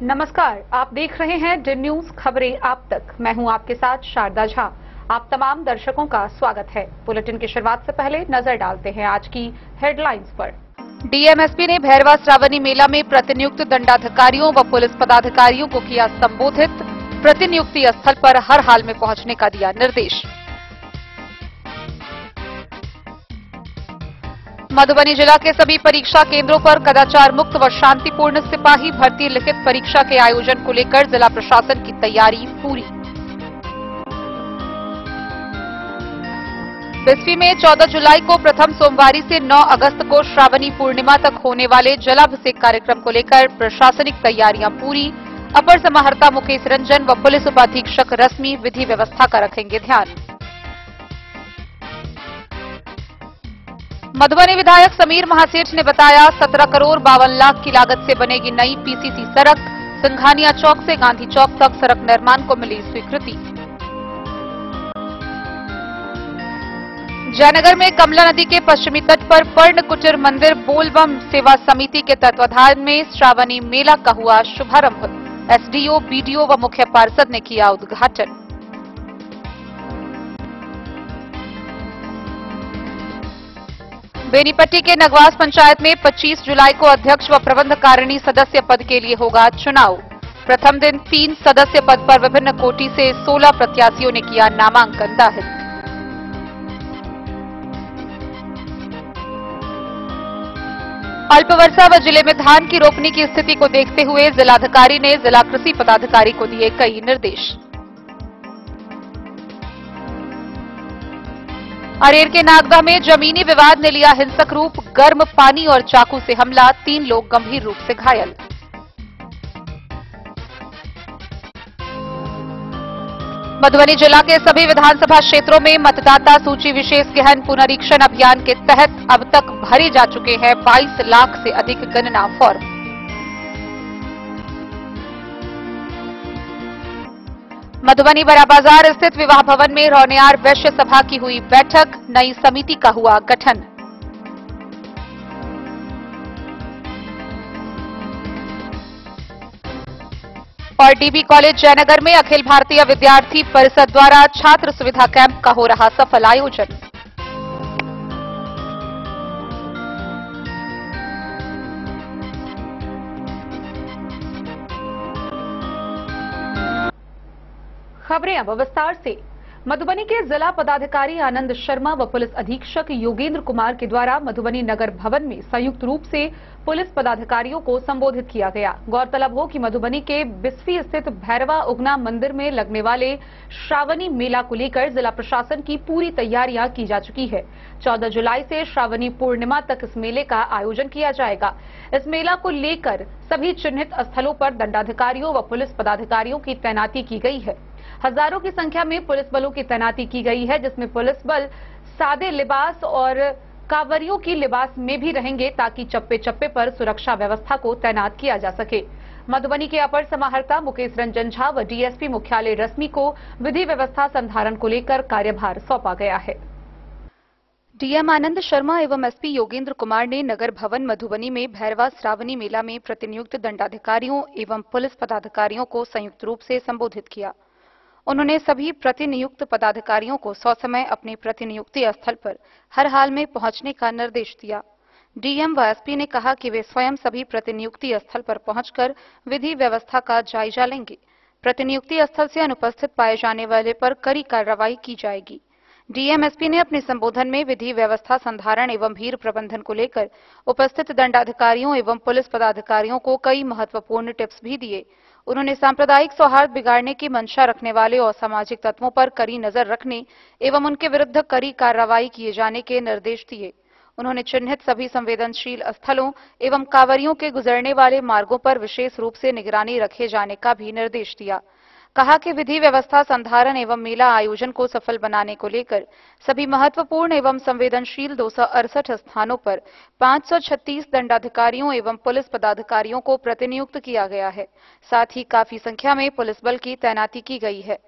नमस्कार, आप देख रहे हैं डी न्यूज खबरें आप तक। मैं हूं आपके साथ शारदा झा। आप तमाम दर्शकों का स्वागत है। बुलेटिन की शुरुआत से पहले नजर डालते हैं आज की हेडलाइंस पर। डीएमएसपी ने भैरवा श्रावणी मेला में प्रतिनियुक्त दंडाधिकारियों व पुलिस पदाधिकारियों को किया संबोधित। प्रतिनियुक्ति स्थल पर हर हाल में पहुंचने का दिया निर्देश। मधुबनी जिला के सभी परीक्षा केंद्रों पर कदाचार मुक्त व शांतिपूर्ण सिपाही भर्ती लिखित परीक्षा के आयोजन को लेकर जिला प्रशासन की तैयारी पूरी। बिस्फी में 14 जुलाई को प्रथम सोमवारी से 9 अगस्त को श्रावणी पूर्णिमा तक होने वाले जलाभिषेक कार्यक्रम को लेकर प्रशासनिक तैयारियां पूरी। अपर समाहर्ता मुकेश रंजन व पुलिस उपाधीक्षक रश्मि विधि व्यवस्था का रखेंगे ध्यान। मधुबनी विधायक समीर महासेठ ने बताया 17 करोड़ 52 लाख की लागत से बनेगी नई पीसीसी सड़क। सिंघानिया चौक से गांधी चौक तक सड़क निर्माण को मिली स्वीकृति। जयनगर में कमला नदी के पश्चिमी तट पर पर्णकुटीर मंदिर बोलबम सेवा समिति के तत्वाधान में श्रावणी मेला का हुआ शुभारंभ। एसडीओ, बीडीओ व मुख्य पार्षद ने किया उद्घाटन। बेनीपट्टी के नगवास पंचायत में 25 जुलाई को अध्यक्ष व प्रबंध कारिणी सदस्य पद के लिए होगा चुनाव। प्रथम दिन 3 सदस्य पद पर विभिन्न कोटि से 16 प्रत्याशियों ने किया नामांकन दाखिल। अल्पवर्षा व जिले में धान की रोपनी की स्थिति को देखते हुए जिलाधिकारी ने जिला कृषि पदाधिकारी को दिए कई निर्देश। अरेर के नागदा में जमीनी विवाद ने लिया हिंसक रूप। गर्म पानी और चाकू से हमला, 3 लोग गंभीर रूप से घायल। मधुबनी जिला के सभी विधानसभा क्षेत्रों में मतदाता सूची विशेष गहन पुनरीक्षण अभियान के तहत अब तक भरे जा चुके हैं 22 लाख से अधिक गणना फॉर्म। मधुबनी बड़ा बाजार स्थित विवाह भवन में रौनियार वैश्य सभा की हुई बैठक। नई समिति का हुआ गठन। और डीबी कॉलेज जयनगर में अखिल भारतीय विद्यार्थी परिषद द्वारा छात्र सुविधा कैंप का हो रहा सफल आयोजन। खबरें अब विस्तार से। मधुबनी के जिला पदाधिकारी आनंद शर्मा व पुलिस अधीक्षक योगेंद्र कुमार के द्वारा मधुबनी नगर भवन में संयुक्त रूप से पुलिस पदाधिकारियों को संबोधित किया गया। गौरतलब हो कि मधुबनी के बिस्फी स्थित भैरवा उगना मंदिर में लगने वाले श्रावणी मेला को लेकर जिला प्रशासन की पूरी तैयारियां की जा चुकी है। 14 जुलाई से श्रावणी पूर्णिमा तक इस मेले का आयोजन किया जाएगा। इस मेला को लेकर सभी चिन्हित स्थलों पर दंडाधिकारियों व पुलिस पदाधिकारियों की तैनाती की गई है। हजारों की संख्या में पुलिस बलों की तैनाती की गई है, जिसमें पुलिस बल सादे लिबास और कांवरियों की लिबास में भी रहेंगे ताकि चप्पे चप्पे पर सुरक्षा व्यवस्था को तैनात किया जा सके। मधुबनी के अपर समाहर्ता मुकेश रंजन झा व डीएसपी मुख्यालय रश्मि को विधि व्यवस्था संधारण को लेकर कार्यभार सौंपा गया है। डीएम आनंद शर्मा एवं एसपी योगेंद्र कुमार ने नगर भवन मधुबनी में भैरवा श्रावणी मेला में प्रतिनियुक्त दंडाधिकारियों एवं पुलिस पदाधिकारियों को संयुक्त रूप से संबोधित किया। उन्होंने सभी प्रतिनियुक्त पदाधिकारियों को ससमय अपने प्रतिनियुक्ति स्थल पर हर हाल में पहुंचने का निर्देश दिया। डीएम व एसपी ने कहा कि वे स्वयं सभी प्रतिनियुक्ति स्थल पर पहुंचकर विधि व्यवस्था का जायजा लेंगे। प्रतिनियुक्ति स्थल से अनुपस्थित पाए जाने वाले पर कड़ी कार्रवाई की जाएगी। डीएम एसपी ने अपने संबोधन में विधि व्यवस्था संधारण एवं भीड़ प्रबंधन को लेकर उपस्थित दंडाधिकारियों एवं पुलिस पदाधिकारियों को कई महत्वपूर्ण टिप्स भी दिए। उन्होंने सांप्रदायिक सौहार्द बिगाड़ने की मंशा रखने वाले असामाजिक तत्वों पर कड़ी नजर रखने एवं उनके विरुद्ध कड़ी कार्रवाई किए जाने के निर्देश दिए। उन्होंने चिन्हित सभी संवेदनशील स्थलों एवं कांवरियों के गुजरने वाले मार्गों पर विशेष रूप से निगरानी रखे जाने का भी निर्देश दिया। कहा कि विधि व्यवस्था संधारण एवं मेला आयोजन को सफल बनाने को लेकर सभी महत्वपूर्ण एवं संवेदनशील 268 स्थानों पर 536 दंडाधिकारियों एवं पुलिस पदाधिकारियों को प्रतिनियुक्त किया गया है। साथ ही काफी संख्या में पुलिस बल की तैनाती की गई है।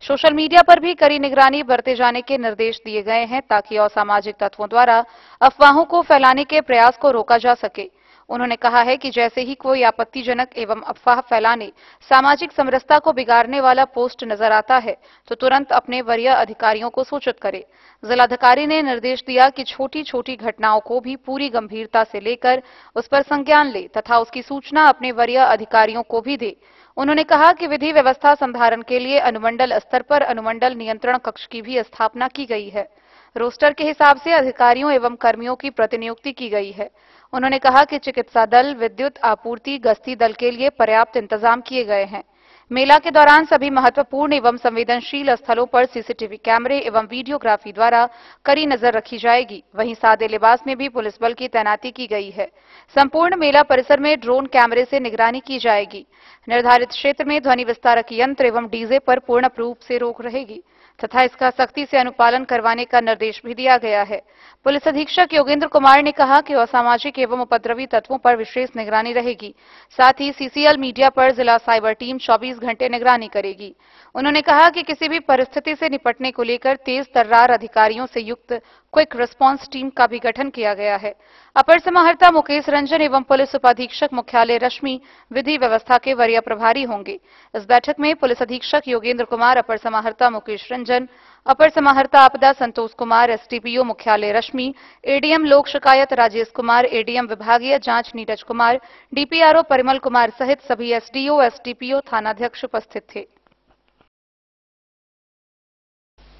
सोशल मीडिया पर भी कड़ी निगरानी बरते जाने के निर्देश दिए गए हैं ताकि असामाजिक तत्वों द्वारा अफवाहों को फैलाने के प्रयास को रोका जा सके। उन्होंने कहा है कि जैसे ही कोई आपत्तिजनक एवं अफवाह फैलाने, सामाजिक समरसता को बिगाड़ने वाला पोस्ट नजर आता है तो तुरंत अपने वरीय अधिकारियों को सूचित करे। जिलाधिकारी ने निर्देश दिया कि छोटी छोटी घटनाओं को भी पूरी गंभीरता से लेकर उस पर संज्ञान ले तथा उसकी सूचना अपने वरीय अधिकारियों को भी दे। उन्होंने कहा कि विधि व्यवस्था संधारण के लिए अनुमंडल स्तर पर अनुमंडल नियंत्रण कक्ष की भी स्थापना की गई है। रोस्टर के हिसाब से अधिकारियों एवं कर्मियों की प्रतिनियुक्ति की गई है। उन्होंने कहा कि चिकित्सा दल, विद्युत आपूर्ति, गश्ती दल के लिए पर्याप्त इंतजाम किए गए हैं। मेला के दौरान सभी महत्वपूर्ण एवं संवेदनशील स्थलों पर सीसीटीवी कैमरे एवं वीडियोग्राफी द्वारा कड़ी नजर रखी जाएगी। वहीं सादे लिबास में भी पुलिस बल की तैनाती की गई है। संपूर्ण मेला परिसर में ड्रोन कैमरे से निगरानी की जाएगी। निर्धारित क्षेत्र में ध्वनि विस्तारक यंत्र एवं डीजे पर पूर्ण रूप से रोक रहेगी तथा इसका सख्ती से अनुपालन करवाने का निर्देश भी दिया गया है। पुलिस अधीक्षक योगेंद्र कुमार ने कहा कि असामाजिक एवं उपद्रवी तत्वों पर विशेष निगरानी रहेगी। साथ ही सीसीएल मीडिया पर जिला साइबर टीम 24 घंटे निगरानी करेगी। उन्होंने कहा कि किसी भी परिस्थिति से निपटने को लेकर तेज तर्रार अधिकारियों से युक्त क्विक रिस्पांस टीम का भी गठन किया गया है। अपर समाहर्ता मुकेश रंजन एवं पुलिस उपाधीक्षक मुख्यालय रश्मि विधि व्यवस्था के वरीय प्रभारी होंगे। इस बैठक में पुलिस अधीक्षक योगेंद्र कुमार, अपर समाहर्ता मुकेश रंजन, अपर समाहर्ता आपदा संतोष कुमार, एसडीपीओ मुख्यालय रश्मि, एडीएम लोक शिकायत राजेश कुमार, एडीएम विभागीय जांच नीरज कुमार, डीपीआरओ परिमल कुमार सहित सभी एसडीओ, एसडीपीओ, थानाध्यक्ष उपस्थित थे।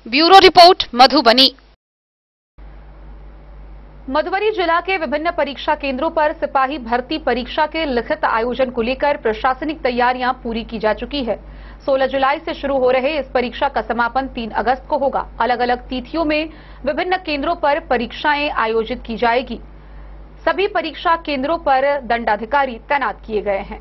Bureau report, Madhubani. मधुबनी जिला के विभिन्न परीक्षा केंद्रों पर सिपाही भर्ती परीक्षा के लिखित आयोजन को लेकर प्रशासनिक तैयारियां पूरी की जा चुकी है। 16 जुलाई से शुरू हो रहे इस परीक्षा का समापन 3 अगस्त को होगा। अलग अलग तिथियों में विभिन्न केंद्रों पर परीक्षाएं आयोजित की जाएगी। सभी परीक्षा केंद्रों पर दंडाधिकारी तैनात किए गए हैं।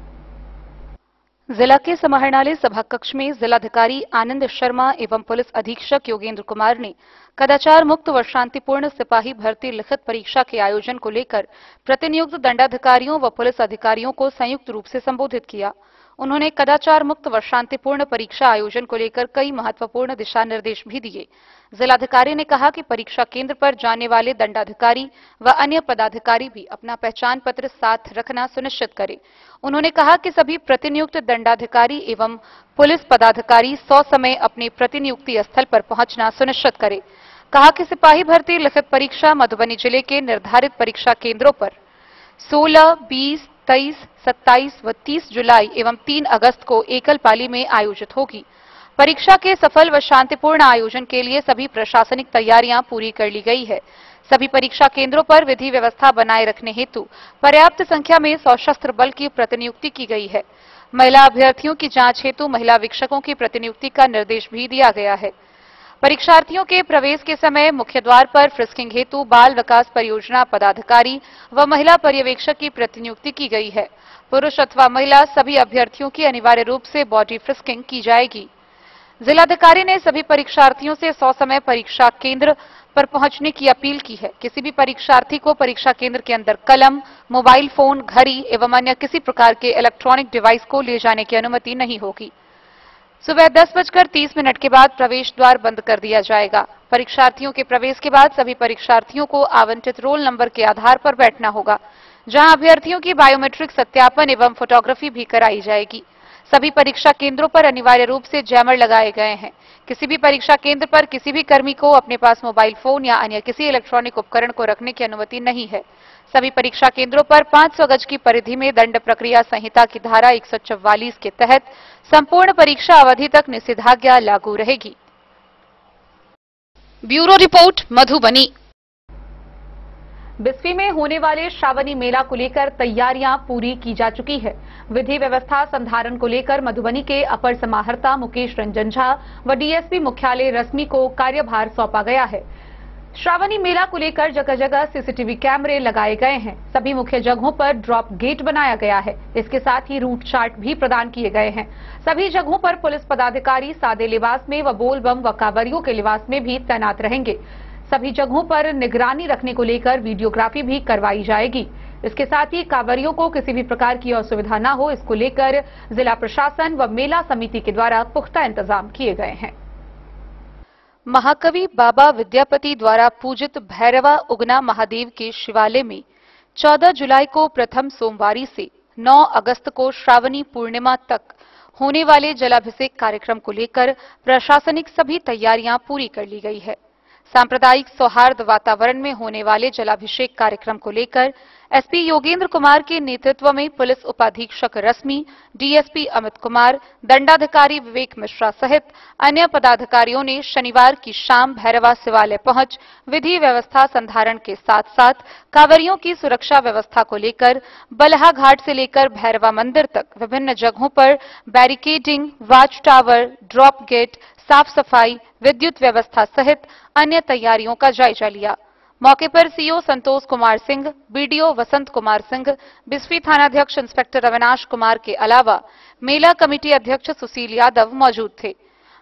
जिला के समाहरणालय सभा कक्ष में जिलाधिकारी आनंद शर्मा एवं पुलिस अधीक्षक योगेंद्र कुमार ने कदाचार मुक्त व शांतिपूर्ण सिपाही भर्ती लिखित परीक्षा के आयोजन को लेकर प्रतिनियुक्त दंडाधिकारियों व पुलिस अधिकारियों को संयुक्त रूप से संबोधित किया। उन्होंने कदाचार मुक्त व शांतिपूर्ण परीक्षा आयोजन को लेकर कई महत्वपूर्ण दिशा निर्देश भी दिए। जिलाधिकारी ने कहा कि परीक्षा केंद्र पर जाने वाले दंडाधिकारी व अन्य पदाधिकारी भी अपना पहचान पत्र साथ रखना सुनिश्चित करें। उन्होंने कहा कि सभी प्रतिनियुक्त दंडाधिकारी एवं पुलिस पदाधिकारी समय अपने प्रतिनियुक्ति स्थल पर पहुंचना सुनिश्चित करें। कहा कि सिपाही भर्ती लिखित परीक्षा मधुबनी जिले के निर्धारित परीक्षा केंद्रों पर 16, 20, 23, 27 व 30 जुलाई एवं 3 अगस्त को एकल पाली में आयोजित होगी। परीक्षा के सफल व शांतिपूर्ण आयोजन के लिए सभी प्रशासनिक तैयारियां पूरी कर ली गई है। सभी परीक्षा केंद्रों पर विधि व्यवस्था बनाए रखने हेतु पर्याप्त संख्या में सशस्त्र बल की प्रतिनियुक्ति की गई है। महिला अभ्यर्थियों की जांच हेतु महिला वीक्षकों की प्रतिनियुक्ति का निर्देश भी दिया गया है। परीक्षार्थियों के प्रवेश के समय मुख्य द्वार पर फ्रिस्किंग हेतु बाल विकास परियोजना पदाधिकारी व महिला पर्यवेक्षक की प्रतिनियुक्ति की गई है। पुरुष अथवा महिला सभी अभ्यर्थियों की अनिवार्य रूप से बॉडी फ्रिस्किंग की जाएगी। जिलाधिकारी ने सभी परीक्षार्थियों से समय परीक्षा केंद्र पर पहुंचने की अपील की है। किसी भी परीक्षार्थी को परीक्षा केंद्र के अंदर कलम, मोबाइल फोन, घड़ी एवं अन्य किसी प्रकार के इलेक्ट्रॉनिक डिवाइस को ले जाने की अनुमति नहीं होगी। सुबह 10:30 के बाद प्रवेश द्वार बंद कर दिया जाएगा। परीक्षार्थियों के प्रवेश के बाद सभी परीक्षार्थियों को आवंटित रोल नंबर के आधार पर बैठना होगा, जहां अभ्यर्थियों की बायोमेट्रिक सत्यापन एवं फोटोग्राफी भी कराई जाएगी। सभी परीक्षा केंद्रों पर अनिवार्य रूप से जैमर लगाए गए हैं। किसी भी परीक्षा केंद्र पर किसी भी कर्मी को अपने पास मोबाइल फोन या अन्य किसी इलेक्ट्रॉनिक उपकरण को रखने की अनुमति नहीं है। सभी परीक्षा केंद्रों पर 500 गज की परिधि में दंड प्रक्रिया संहिता की धारा 144 के तहत संपूर्ण परीक्षा अवधि तक निषेधाज्ञा लागू रहेगी। Bureau report, Madhubani. बिस्फी में होने वाले श्रावणी मेला को लेकर तैयारियां पूरी की जा चुकी है। विधि व्यवस्था संधारण को लेकर मधुबनी के अपर समाहर्ता मुकेश रंजन झा व डीएसपी मुख्यालय रश्मि को कार्यभार सौंपा गया है। श्रावणी मेला को लेकर जगह जगह सीसीटीवी कैमरे लगाए गए हैं। सभी मुख्य जगहों पर ड्रॉप गेट बनाया गया है। इसके साथ ही रूट चार्ट भी प्रदान किए गए हैं। सभी जगहों पर पुलिस पदाधिकारी सादे लिबास में व बोल बम व कांवरियों के लिबास में भी तैनात रहेंगे। सभी जगहों पर निगरानी रखने को लेकर वीडियोग्राफी भी करवाई जाएगी। इसके साथ ही कांवरियों को किसी भी प्रकार की असुविधा न हो, इसको लेकर जिला प्रशासन व मेला समिति के द्वारा पुख्ता इंतजाम किए गए हैं। महाकवि बाबा विद्यापति द्वारा पूजित भैरवा उगना महादेव के शिवालय में 14 जुलाई को प्रथम सोमवारी से 9 अगस्त को श्रावणी पूर्णिमा तक होने वाले जलाभिषेक कार्यक्रम को लेकर प्रशासनिक सभी तैयारियां पूरी कर ली गई है। सांप्रदायिक सौहार्द वातावरण में होने वाले जलाभिषेक कार्यक्रम को लेकर एसपी योगेंद्र कुमार के नेतृत्व में पुलिस उपाधीक्षक रश्मि, डीएसपी अमित कुमार, दंडाधिकारी विवेक मिश्रा सहित अन्य पदाधिकारियों ने शनिवार की शाम भैरवा शिवालय पहुंच विधि व्यवस्था संधारण के साथ साथ कांवरियों की सुरक्षा व्यवस्था को लेकर बलहा घाट से लेकर भैरवा मंदिर तक विभिन्न जगहों पर barricading, watch tower, drop gate, साफ सफाई, विद्युत व्यवस्था सहित अन्य तैयारियों का जायजा लिया। मौके पर सीओ संतोष कुमार सिंह, बीडीओ वसंत कुमार सिंह, बिस्फी थानाध्यक्ष इंस्पेक्टर अविनाश कुमार के अलावा मेला कमेटी अध्यक्ष सुशील यादव मौजूद थे।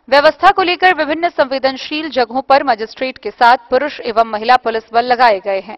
व्यवस्था को लेकर विभिन्न संवेदनशील जगहों पर मजिस्ट्रेट के साथ पुरुष एवं महिला पुलिस बल लगाए गए हैं।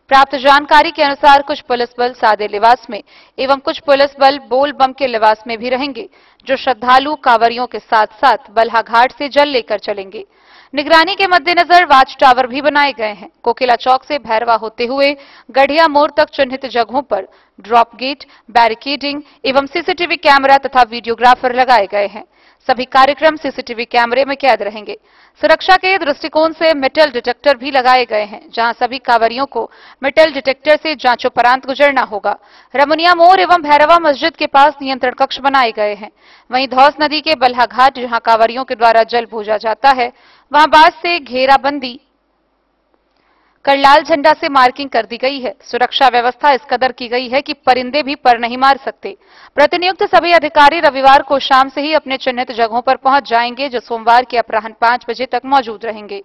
प्राप्त जानकारी के अनुसार कुछ पुलिस बल सादे लिबास में एवं कुछ पुलिस बल बोल बम के लिबास में भी रहेंगे, जो श्रद्धालु कांवरियों के साथ साथ बलहा घाट से जल लेकर चलेंगे। निगरानी के मद्देनजर वॉच टावर भी बनाए गए हैं। कोकिला चौक से भैरवा होते हुए गढ़िया मोड़ तक चिन्हित जगहों पर ड्रॉप गेट, बैरिकेडिंग एवं सीसीटीवी कैमरा तथा वीडियोग्राफर लगाए गए हैं। सभी कार्यक्रम सीसीटीवी कैमरे में कैद रहेंगे। सुरक्षा के दृष्टिकोण से मेटल डिटेक्टर भी लगाए गए हैं, जहां सभी कांवरियों को मेटल डिटेक्टर से जांचोपरांत गुजरना होगा। रमुनिया मोड़ एवं भैरवा मस्जिद के पास नियंत्रण कक्ष बनाए गए हैं। वहीं धौस नदी के बलहा घाट, जहां कांवरियों के द्वारा जल भेजा जाता है, वहां बांस से घेराबंदी कर लाल झंडा से मार्किंग कर दी गई है। सुरक्षा व्यवस्था इस कदर की गई है कि परिंदे भी पर नहीं मार सकते। प्रतिनियुक्त सभी अधिकारी रविवार को शाम से ही अपने चिन्हित जगहों पर पहुंच जाएंगे, जो सोमवार के अपराह्न 5 बजे तक मौजूद रहेंगे।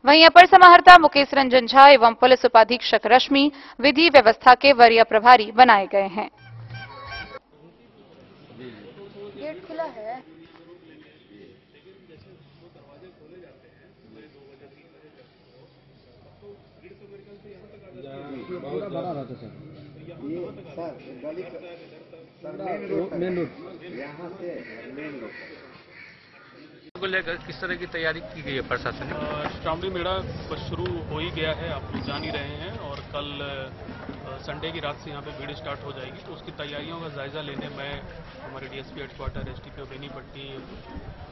वहीं अपर समाहर्ता मुकेश रंजन झा एवं पुलिस उपाधीक्षक रश्मि विधि व्यवस्था के वरीय प्रभारी बनाए गए हैं। गेट खुला है। पूरा भरा रहता सर। ये सर गली मेन रोड यहाँ से मेन रोड को लेकर किस तरह की तैयारी की गई है प्रशासन ने? श्रावणी मेला बस शुरू हो ही गया है, आप लोग जान ही रहे हैं, और कल संडे की रात से यहाँ पे भीड़ स्टार्ट हो जाएगी, तो उसकी तैयारियों का जायजा लेने में हमारे DSP headquarter, SDPO Benipatti,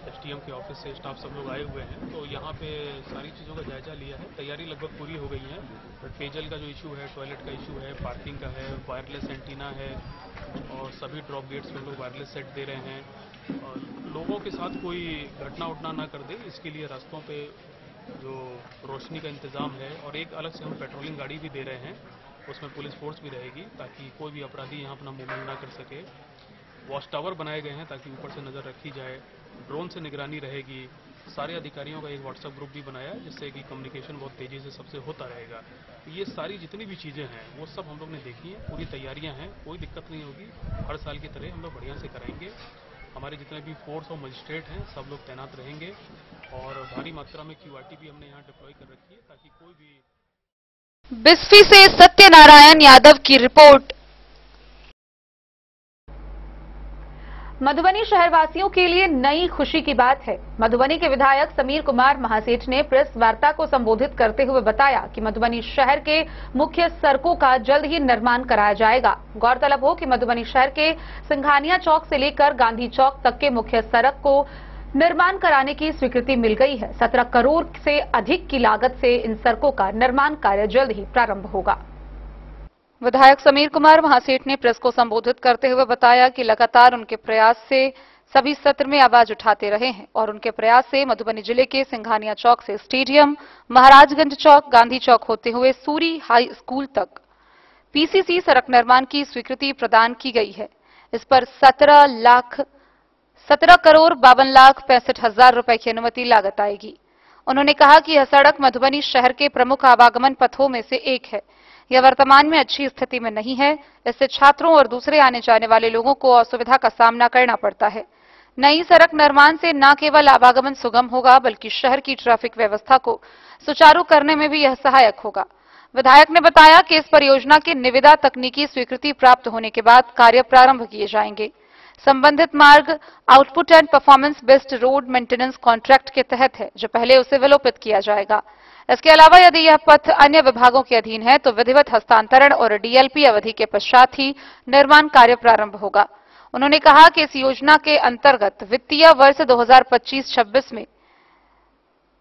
SDM के ऑफिस से स्टाफ सब लोग आए हुए हैं, तो यहाँ पे सारी चीज़ों का जायजा लिया है। तैयारी लगभग पूरी हो गई है। पेयजल का जो इशू है, टॉयलेट का इशू है, पार्किंग का है, वायरलेस एंटीना है, और सभी ड्रॉप गेट्स में लोग वायरलेस सेट दे रहे हैं, और लोगों के साथ कोई घटना उठना ना कर दे, इसके लिए रास्तों पे जो रोशनी का इंतज़ाम है, और एक अलग से हम पेट्रोलिंग गाड़ी भी दे रहे हैं, उसमें पुलिस फोर्स भी रहेगी, ताकि कोई भी अपराधी यहाँ अपना मूवमेंट ना कर सके। वॉच टावर बनाए गए हैं ताकि ऊपर से नज़र रखी जाए, ड्रोन से निगरानी रहेगी। सारे अधिकारियों का एक व्हाट्सएप ग्रुप भी बनाया है, जिससे कि कम्युनिकेशन बहुत तेज़ी से सबसे होता रहेगा। ये सारी जितनी भी चीज़ें हैं वो सब हम लोग ने देखी हैं, पूरी तैयारियाँ हैं, कोई दिक्कत नहीं होगी। हर साल की तरह हम लोग बढ़िया से कराएंगे। हमारे जितने भी फोर्स और मजिस्ट्रेट हैं सब लोग तैनात रहेंगे, और भारी मात्रा में क्यूआरटी भी हमने यहाँ डिप्लॉय कर रखी है, ताकि कोई भी। बिस्फी से सत्यनारायण यादव की रिपोर्ट। मधुबनी शहरवासियों के लिए नई खुशी की बात है। मधुबनी के विधायक समीर कुमार महासेठ ने प्रेस वार्ता को संबोधित करते हुए बताया कि मधुबनी शहर के मुख्य सड़कों का जल्द ही निर्माण कराया जाएगा। गौरतलब हो कि मधुबनी शहर के सिंघानिया चौक से लेकर गांधी चौक तक के मुख्य सड़क को निर्माण कराने की स्वीकृति मिल गई है। 17 करोड़ से अधिक की लागत से इन सड़कों का निर्माण कार्य जल्द ही प्रारंभ होगा। विधायक समीर कुमार महासेठ ने प्रेस को संबोधित करते हुए बताया कि लगातार उनके प्रयास से सभी सत्र में आवाज उठाते रहे हैं, और उनके प्रयास से मधुबनी जिले के सिंघानिया चौक से स्टेडियम, महाराजगंज चौक, गांधी चौक होते हुए सूरी हाई स्कूल तक पीसीसी सड़क निर्माण की स्वीकृति प्रदान की गई है। इस पर 17 करोड़ 52 लाख 65 हजार रुपए की अनुमति लागत आएगी। उन्होंने कहा कि यह सड़क मधुबनी शहर के प्रमुख आवागमन पथों में से एक है। यह वर्तमान में अच्छी स्थिति में नहीं है, इससे छात्रों और दूसरे आने जाने वाले लोगों को असुविधा का सामना करना पड़ता है। नई सड़क निर्माण से न केवल आवागमन सुगम होगा, बल्कि शहर की ट्रैफिक व्यवस्था को सुचारू करने में भी यह सहायक होगा। विधायक ने बताया कि इस परियोजना की निविदा तकनीकी स्वीकृति प्राप्त होने के बाद कार्य प्रारंभ किए जाएंगे। संबंधित मार्ग output and performance based road maintenance contract के तहत है, जो पहले उसे विलोपित किया जाएगा। इसके अलावा यदि यह पथ अन्य विभागों के अधीन है तो विधिवत हस्तांतरण और डीएलपी अवधि के पश्चात ही निर्माण कार्य प्रारंभ होगा। उन्होंने कहा कि इस योजना के अंतर्गत वित्तीय वर्ष 2025-26 में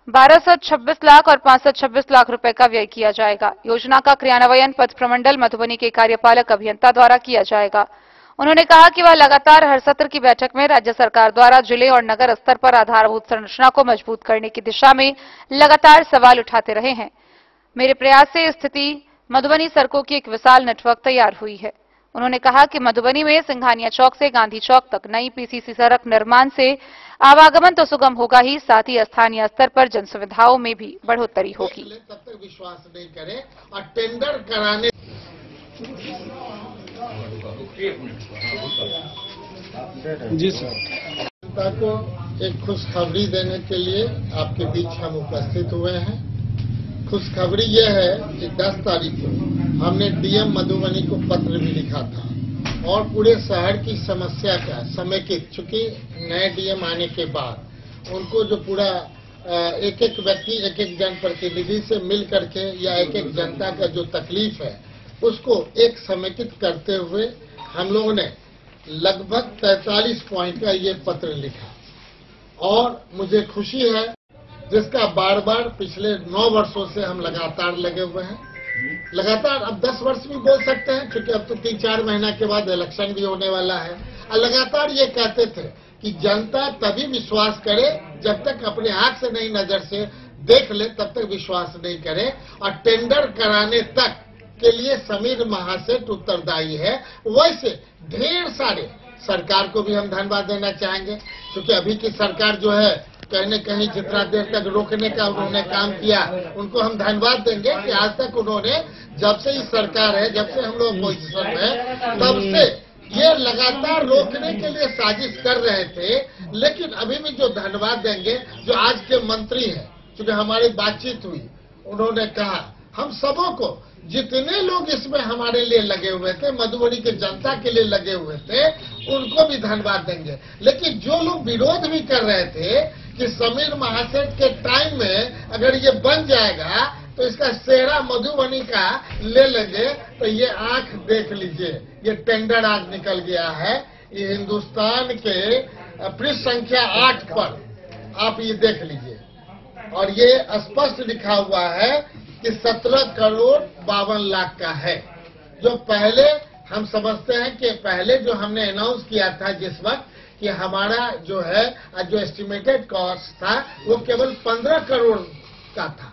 1226 लाख और 526 लाख रुपए का व्यय किया जाएगा। योजना का क्रियान्वयन पथ प्रमंडल मधुबनी के कार्यपालक अभियंता द्वारा किया जाएगा। उन्होंने कहा कि वह लगातार हर सत्र की बैठक में राज्य सरकार द्वारा जिले और नगर स्तर पर आधारभूत संरचना को मजबूत करने की दिशा में लगातार सवाल उठाते रहे हैं। मेरे प्रयास से स्थिति मधुबनी सड़कों की एक विशाल नेटवर्क तैयार हुई है। उन्होंने कहा कि मधुबनी में सिंघानिया चौक से गांधी चौक तक नई पीसीसी सड़क निर्माण से आवागमन तो सुगम होगा ही, साथ ही स्थानीय स्तर पर जन सुविधाओं में भी बढ़ोतरी होगी। तब तक विश्वास नहीं करें और टेंडर कराने जी सर। जनता को एक खुशखबरी देने के लिए आपके बीच हम उपस्थित हुए हैं। खुशखबरी ये है कि 10 तारीख को हमने डीएम मधुबनी को पत्र भी लिखा था और पूरे शहर की समस्या का समेकित, चूंकि नए डीएम आने के बाद उनको जो पूरा एक एक व्यक्ति एक एक जनप्रतिनिधि से मिल करके या एक एक जनता का जो तकलीफ है उसको एक समेकित करते हुए हम लोगों ने लगभग 43 पॉइंट का ये पत्र लिखा और मुझे खुशी है जिसका बार बार पिछले 9 वर्षों से हम लगातार लगे हुए हैं। लगातार अब 10 वर्ष भी बोल सकते हैं क्योंकि अब तो 3-4 महीना के बाद इलेक्शन भी होने वाला है। और लगातार ये कहते थे कि जनता तभी विश्वास करे जब तक अपने आंख से नहीं नजर से देख ले तब तक विश्वास नहीं करे, और टेंडर कराने तक के लिए समीर महासेठ उत्तरदायी है। वैसे ढेर सारे सरकार को भी हम धन्यवाद देना चाहेंगे क्योंकि अभी की सरकार जो है कहीं न कहीं जितना देर तक रोकने का उन्होंने काम किया उनको हम धन्यवाद देंगे कि आज तक उन्होंने, जब से ही सरकार है, जब से हम लोग पोजीशन में, तब से ये लगातार रोकने के लिए साजिश कर रहे थे। लेकिन अभी भी जो धन्यवाद देंगे जो आज के मंत्री हैं, क्योंकि हमारी बातचीत हुई, उन्होंने कहा हम सबों को, जितने लोग इसमें हमारे लिए लगे हुए थे, मधुबनी के जनता के लिए लगे हुए थे, उनको भी धन्यवाद देंगे। लेकिन जो लोग विरोध भी कर रहे थे कि समीर महासेठ के टाइम में अगर ये बन जाएगा तो इसका सेहरा मधुबनी का ले लेंगे, तो ये आंख देख लीजिए, ये टेंडर आज निकल गया है। ये हिंदुस्तान के पृष्ठ संख्या 8 पर आप ये देख लीजिए और ये स्पष्ट लिखा हुआ है कि 17 करोड़ 52 लाख का है। जो पहले हम समझते हैं कि पहले जो हमने अनाउंस किया था जिस वक्त कि हमारा जो है जो एस्टिमेटेड कॉस्ट था वो केवल 15 करोड़ का था,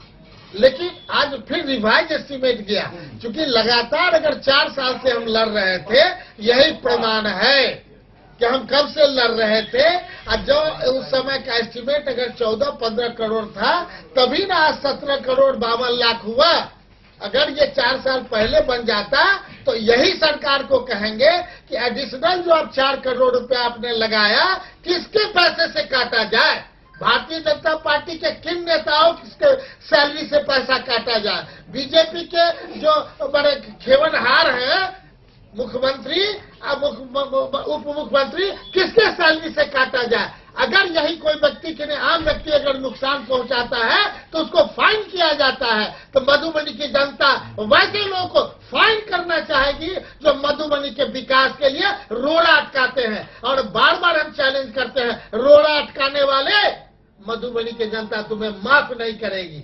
लेकिन आज फिर रिवाइज एस्टिमेट गया। क्योंकि लगातार अगर 4 साल से हम लड़ रहे थे, यही प्रमाण है कि हम कब से लड़ रहे थे। और जो उस समय का एस्टिमेट अगर 14-15 करोड़ था तभी ना आज 17 करोड़ 52 लाख हुआ। अगर ये 4 साल पहले बन जाता तो यही सरकार को कहेंगे कि एडिशनल जो आप 4 करोड़ रुपया आपने लगाया किसके पैसे से काटा जाए, भारतीय जनता पार्टी के किन नेताओं किसके सैलरी से पैसा काटा जाए, बीजेपी के जो बड़े खेवनहार हैं मुख्यमंत्री उप मुख्यमंत्री किसके सैलरी से काटा जाए। अगर यही कोई व्यक्ति के आम व्यक्ति अगर नुकसान पहुंचाता है तो उसको फाइन किया जाता है, तो मधुबनी की जनता वैसे लोगों को फाइन करना चाहेगी जो मधुबनी के विकास के लिए रोड़ा अटकाते हैं। और बार बार हम चैलेंज करते हैं, रोड़ा अटकाने वाले मधुबनी की जनता तुम्हें माफ नहीं करेगी।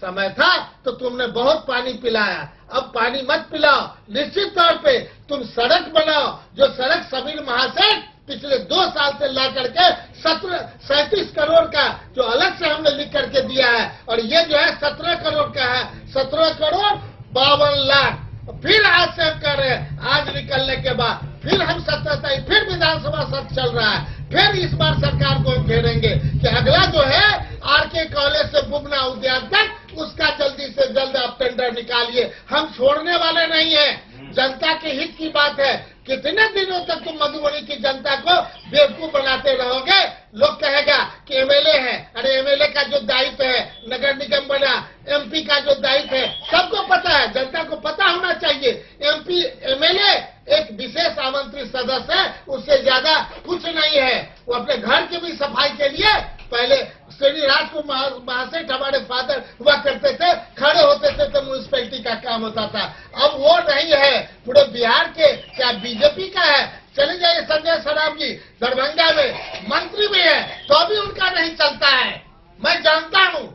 समय था तो तुमने बहुत पानी पिलाया, अब पानी मत पिलाओ। निश्चित तौर पे तुम सड़क बनाओ, जो सड़क समीर महासेठ पिछले 2 साल से ला करके 37 करोड़ का जो अलग से हमने लिख करके दिया है, और ये जो है 17 करोड़ का है, 17 करोड़ 52 लाख। फिर आज से हम कर रहे हैं, आज निकलने के बाद फिर हम 17 फिर विधानसभा सत्र चल रहा है, फिर इस बार सरकार को हम घेरेंगे कि अगला जो है आरके कॉलेज से बुबना उद्यान तक उसका जल्दी से जल्द आप टेंडर निकालिए। हम छोड़ने वाले नहीं हैं, जनता के हित की बात है। कितने दिनों तक तुम मधुबनी की जनता को बेवकूफ बनाते रहोगे। लोग कहेगा कि एमएलए है, अरे एमएलए का जो दायित्व है, नगर निगम बना, एमपी का जो दायित्व है सबको पता है, जनता को पता होना चाहिए। एमपी एमएलए एक विशेष आमंत्रित सदस्य है, उससे ज्यादा कुछ नहीं है। वो अपने घर की भी सफाई के लिए पहले श्रीनिवास को महासेठ हमारे फादर हुआ करते थे, खड़े होते थे तो म्यूनिसिपैलिटी का काम होता था। अब वो नहीं है, पूरे बिहार के क्या बीजेपी का है। चले जाइए संजय सराफ जी, दरभंगा में मंत्री भी है तो भी उनका नहीं चलता है। मैं जानता हूँ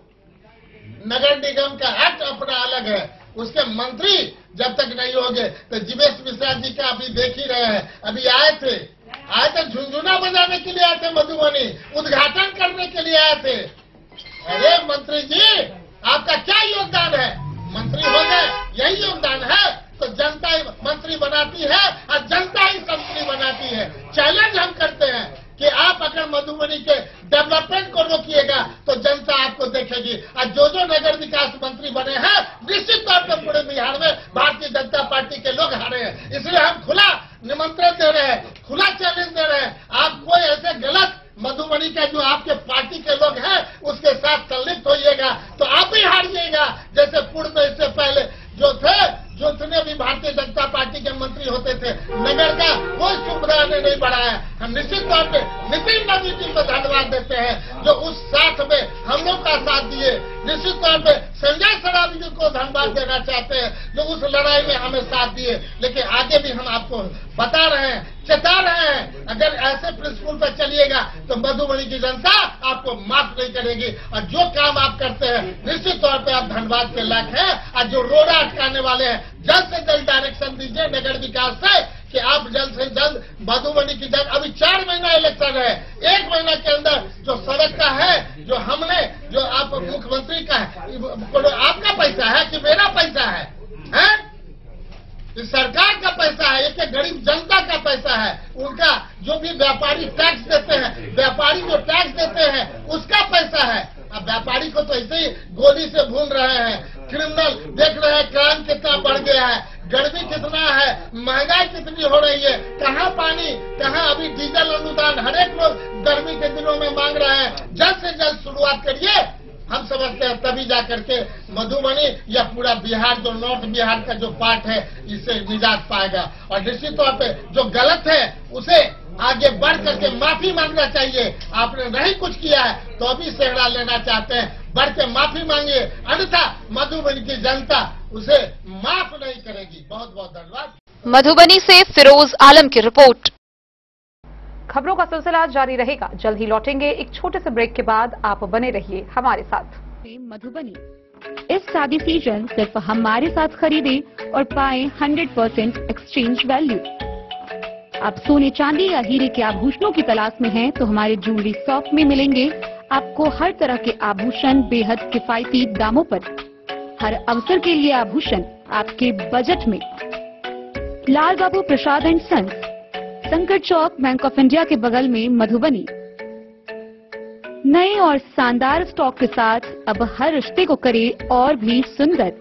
नगर निगम का एक्ट अपना अलग है, उसके मंत्री जब तक नहीं होंगे तो जीवेश मिश्रा जी का अभी देख ही रहे हैं। अभी आए थे झुंझुना बजाने के लिए आए थे, मधुबनी उद्घाटन करने के लिए आए थे। अरे मंत्री जी आपका क्या योगदान है? मंत्री हो गए यही योगदान है, तो जनता ही मंत्री बनाती है और जनता ही मंत्री बनाती है। चैलेंज हम करते हैं कि आप अगर मधुबनी के डेवलपमेंट को रोकिएगा तो जनता आपको देखेगी। और जो नगर विकास मंत्री बने हैं निश्चित तौर पर पूरे बिहार में भारतीय जनता पार्टी के लोग हारे हैं। इसलिए हम खुला निमंत्रण दे रहे हैं, खुला चैलेंज दे रहे हैं। आप कोई ऐसे गलत मधुबनी के जो आपके पार्टी के लोग हैं उसके साथ संलिप्त होइएगा तो आप ही हारिएगा। जैसे पूर्व में इससे पहले जो जितने भी भारतीय जनता पार्टी के मंत्री होते थे, नगर का कोई सुविधा ने नहीं बढ़ाया। हम निश्चित तौर पे नितिन नवीन जी को धन्यवाद देते हैं जो उस साथ में हम लोग का साथ दिए। निश्चित तौर पे संजय सराफ जी को धन्यवाद देना चाहते हैं जो उस लड़ाई में हमें साथ दिए। लेकिन आगे भी हम आपको बता रहे हैं, चेता रहे हैं, अगर ऐसे प्रिंसिपल पर चलिएगा तो मधुबनी की जनता आपको माफ नहीं करेगी। और जो काम आप करते हैं निश्चित तौर पे आप धन्यवाद के लायक हैं। और जो रोड अटकाने वाले हैं जल्द से जल्द डायरेक्शन दीजिए नगर विकास से कि आप जल्द से जल्द मधुबनी की जगह, अभी 4 महीना इलेक्शन है, 1 महीना के अंदर जो सड़क का है, जो हमने जो आप मुख्यमंत्री का है, आपका पैसा है कि मेरा पैसा है? सरकार का पैसा है, एक गरीब जनता का पैसा है। उनका जो भी व्यापारी टैक्स देते हैं, व्यापारी जो टैक्स देते हैं उसका पैसा है। अब व्यापारी को तो ऐसे ही गोली से भून रहे हैं। क्रिमिनल देख रहे हैं, क्राइम कितना बढ़ गया है, गर्मी कितना है, महंगाई कितनी हो रही है, कहाँ पानी, कहाँ अभी डीजल अनुदान, हर एक लोग गर्मी के दिनों में मांग रहे हैं। जल्द से जल्द शुरुआत करिए। हम समझते हैं तभी जा करके मधुबनी या पूरा बिहार जो नॉर्थ बिहार का जो पार्ट है इससे निजात पाएगा। और निश्चित तौर पे जो गलत है उसे आगे बढ़ करके माफी मांगना चाहिए। आपने नहीं कुछ किया है तो अभी सेहरा लेना चाहते हैं, बढ़ के माफी मांगिए, अन्यथा मधुबनी की जनता उसे माफ नहीं करेगी। बहुत बहुत धन्यवाद। मधुबनी से फिरोज आलम की रिपोर्ट। खबरों का सिलसिला जारी रहेगा, जल्द ही लौटेंगे एक छोटे से ब्रेक के बाद। आप बने रहिए हमारे साथ। मधुबनी इस शादी सीजन सिर्फ हमारे साथ खरीदे और पाए 100% एक्सचेंज वैल्यू। आप सोने चांदी या हीरे के आभूषणों की तलाश में हैं तो हमारे ज्वेलरी शॉप में मिलेंगे आपको हर तरह के आभूषण बेहद किफायती दामों पर। हर अवसर के लिए आभूषण आपके बजट में। लाल बाबू प्रसाद एंड सन्स, संकट चौक, बैंक ऑफ इंडिया के बगल में, मधुबनी। नए और शानदार स्टॉक के साथ अब हर रिश्ते को करे और भी सुंदर।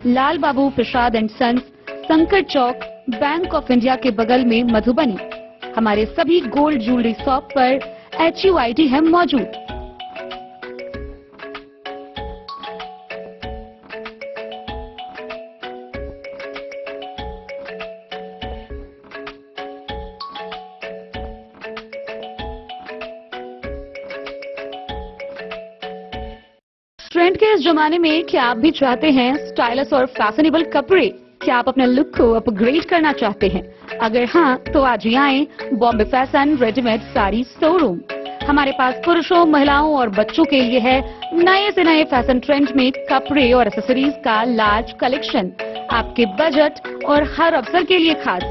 लाल बाबू प्रसाद एंड सन्स, संकट चौक, बैंक ऑफ इंडिया के बगल में, मधुबनी। हमारे सभी गोल्ड ज्वेलरी शॉप पर HUID है मौजूद। ट्रेंड के इस जमाने में क्या आप भी चाहते हैं स्टाइलिश और फैशनेबल कपड़े? क्या आप अपने लुक को अपग्रेड करना चाहते हैं? अगर हाँ तो आज ही आए Bombay fashion readymade sari showroom. हमारे पास पुरुषों, महिलाओं और बच्चों के लिए है नए से नए फैशन ट्रेंड में कपड़े और एक्सेसरीज का लार्ज कलेक्शन। आपके बजट और हर अवसर के लिए खास।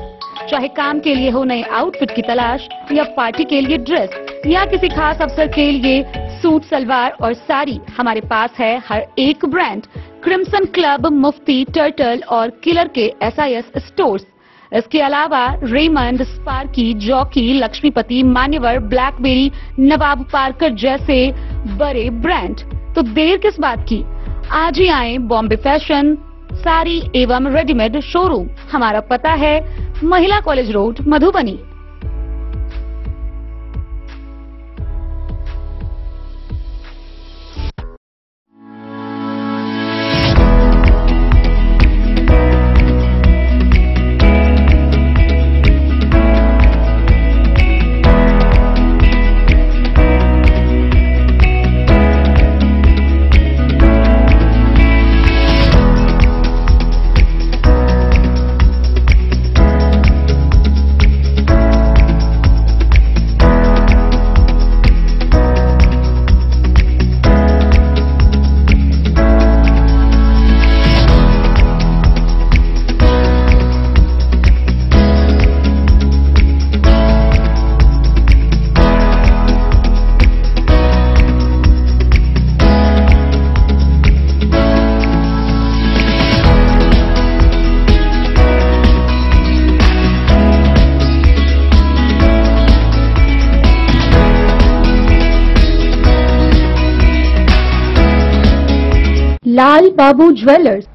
चाहे काम के लिए हो नए आउटफिट की तलाश या पार्टी के लिए ड्रेस या किसी खास अवसर के लिए सूट, सलवार और साड़ी, हमारे पास है हर एक ब्रांड। क्रिम्सन क्लब, मुफ्ती, टर्टल और किलर के SIS स्टोर्स। इसके अलावा रेमंड, स्पार्की, जॉकी, लक्ष्मीपति, मान्यवर, ब्लैकबेरी, नवाब पार्कर जैसे बड़े ब्रांड। तो देर किस बात की, आज ही आए बॉम्बे फैशन साड़ी एवं रेडीमेड शोरूम। हमारा पता है महिला कॉलेज रोड, मधुबनी। साई बाबू ज्वेलर्स।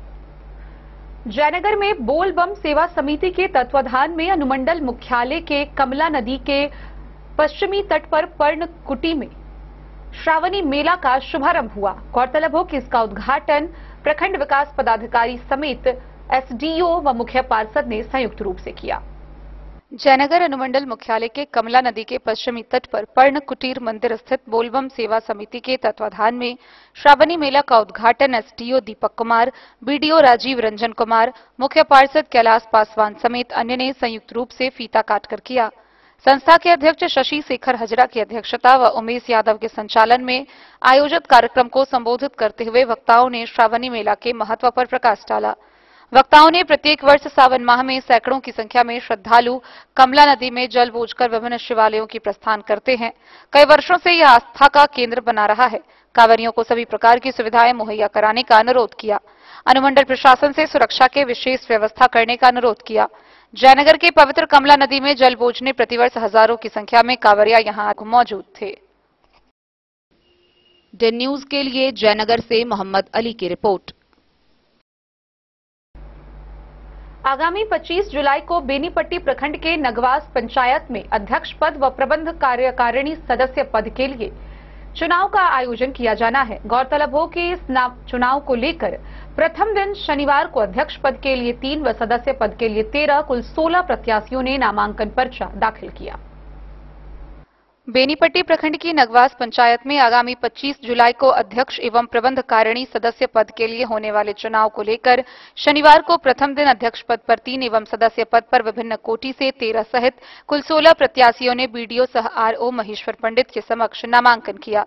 जयनगर में बोल बम सेवा समिति के तत्वाधान में अनुमंडल मुख्यालय के कमला नदी के पश्चिमी तट पर पर्ण कुटी में श्रावणी मेला का शुभारंभ हुआ। गौरतलब हो कि इसका उद्घाटन प्रखंड विकास पदाधिकारी समेत एसडीओ व मुख्य पार्षद ने संयुक्त रूप से किया। जयनगर अनुमंडल मुख्यालय के कमला नदी के पश्चिमी तट पर पर्ण कुटीर मंदिर स्थित बोलबम सेवा समिति के तत्वाधान में श्रावणी मेला का उद्घाटन एसडीओ दीपक कुमार, बीडीओ राजीव रंजन कुमार, मुख्य पार्षद कैलाश पासवान समेत अन्य ने संयुक्त रूप से फीता काटकर किया। संस्था के अध्यक्ष शशि शेखर हजरा की अध्यक्षता व उमेश यादव के संचालन में आयोजित कार्यक्रम को संबोधित करते हुए वक्ताओं ने श्रावणी मेला के महत्व पर प्रकाश डाला। वक्ताओं ने प्रत्येक वर्ष सावन माह में सैकड़ों की संख्या में श्रद्धालु कमला नदी में जल बोझकर विभिन्न शिवालयों की प्रस्थान करते हैं। कई वर्षों से यह आस्था का केंद्र बना रहा है। कांवरियों को सभी प्रकार की सुविधाएं मुहैया कराने का अनुरोध किया। अनुमंडल प्रशासन से सुरक्षा के विशेष व्यवस्था करने का अनुरोध किया। जयनगर के पवित्र कमला नदी में जल बोझने प्रतिवर्ष हजारों की संख्या में कांवरिया यहां मौजूद थे। डे न्यूज के लिए जयनगर से मोहम्मद अली की रिपोर्ट। आगामी 25 जुलाई को बेनीपट्टी प्रखंड के नगवास पंचायत में अध्यक्ष पद व प्रबंध कार्यकारिणी सदस्य पद के लिए चुनाव का आयोजन किया जाना है। गौरतलब हो कि इस चुनाव को लेकर प्रथम दिन शनिवार को अध्यक्ष पद के लिए 3 व सदस्य पद के लिए 13 कुल 16 प्रत्याशियों ने नामांकन पर्चा दाखिल किया। बेनीपट्टी प्रखंड की नगवास पंचायत में आगामी 25 जुलाई को अध्यक्ष एवं प्रबंध कारिणी सदस्य पद के लिए होने वाले चुनाव को लेकर शनिवार को प्रथम दिन अध्यक्ष पद पर 3 एवं सदस्य पद पर विभिन्न कोटि से 13 सहित कुल 16 प्रत्याशियों ने बीडीओ सह आरओ महेश्वर पंडित के समक्ष नामांकन किया।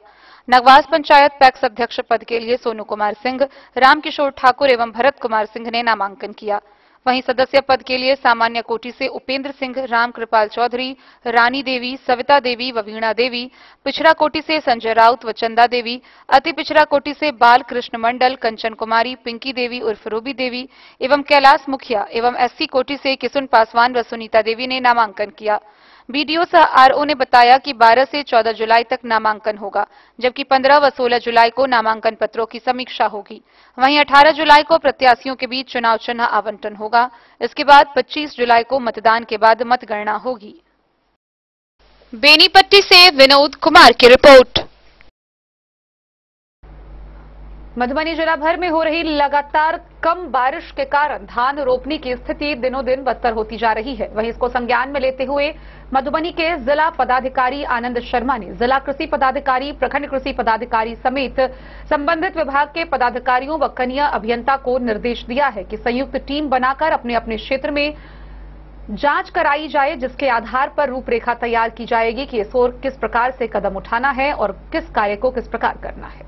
नगवास पंचायत पैक्स अध्यक्ष पद के लिए सोनू कुमार सिंह, रामकिशोर ठाकुर एवं भरत कुमार सिंह ने नामांकन किया। वहीं सदस्य पद के लिए सामान्य कोटि से उपेंद्र सिंह, राम कृपाल चौधरी, रानी देवी, सविता देवी व वीणा देवी, पिछड़ा कोटि से संजय राउत व चंदा देवी, अति पिछड़ा कोटि से बाल कृष्ण मंडल, कंचन कुमारी, पिंकी देवी उर्फ रूबी देवी एवं कैलाश मुखिया एवं एससी कोटि से किशुन पासवान व सुनीता देवी ने नामांकन किया। बीडीओ सह आरओ ने बताया कि 12 से 14 जुलाई तक नामांकन होगा, जबकि 15 व 16 जुलाई को नामांकन पत्रों की समीक्षा होगी। वहीं 18 जुलाई को प्रत्याशियों के बीच चुनाव चिन्ह आवंटन होगा। इसके बाद 25 जुलाई को मतदान के बाद मतगणना होगी। बेनीपट्टी से विनोद कुमार की रिपोर्ट। मधुबनी जिला भर में हो रही लगातार कम बारिश के कारण धान रोपने की स्थिति दिनों दिन बदतर होती जा रही है। वहीं इसको संज्ञान में लेते हुए मधुबनी के जिला पदाधिकारी आनंद शर्मा ने जिला कृषि पदाधिकारी, प्रखंड कृषि पदाधिकारी समेत संबंधित विभाग के पदाधिकारियों व कनीय अभियंता को निर्देश दिया है कि संयुक्त टीम बनाकर अपने अपने क्षेत्र में जांच कराई जाए, जिसके आधार पर रूपरेखा तैयार की जाएगी कि इस ओर किस प्रकार से कदम उठाना है और किस कार्य को किस प्रकार करना है।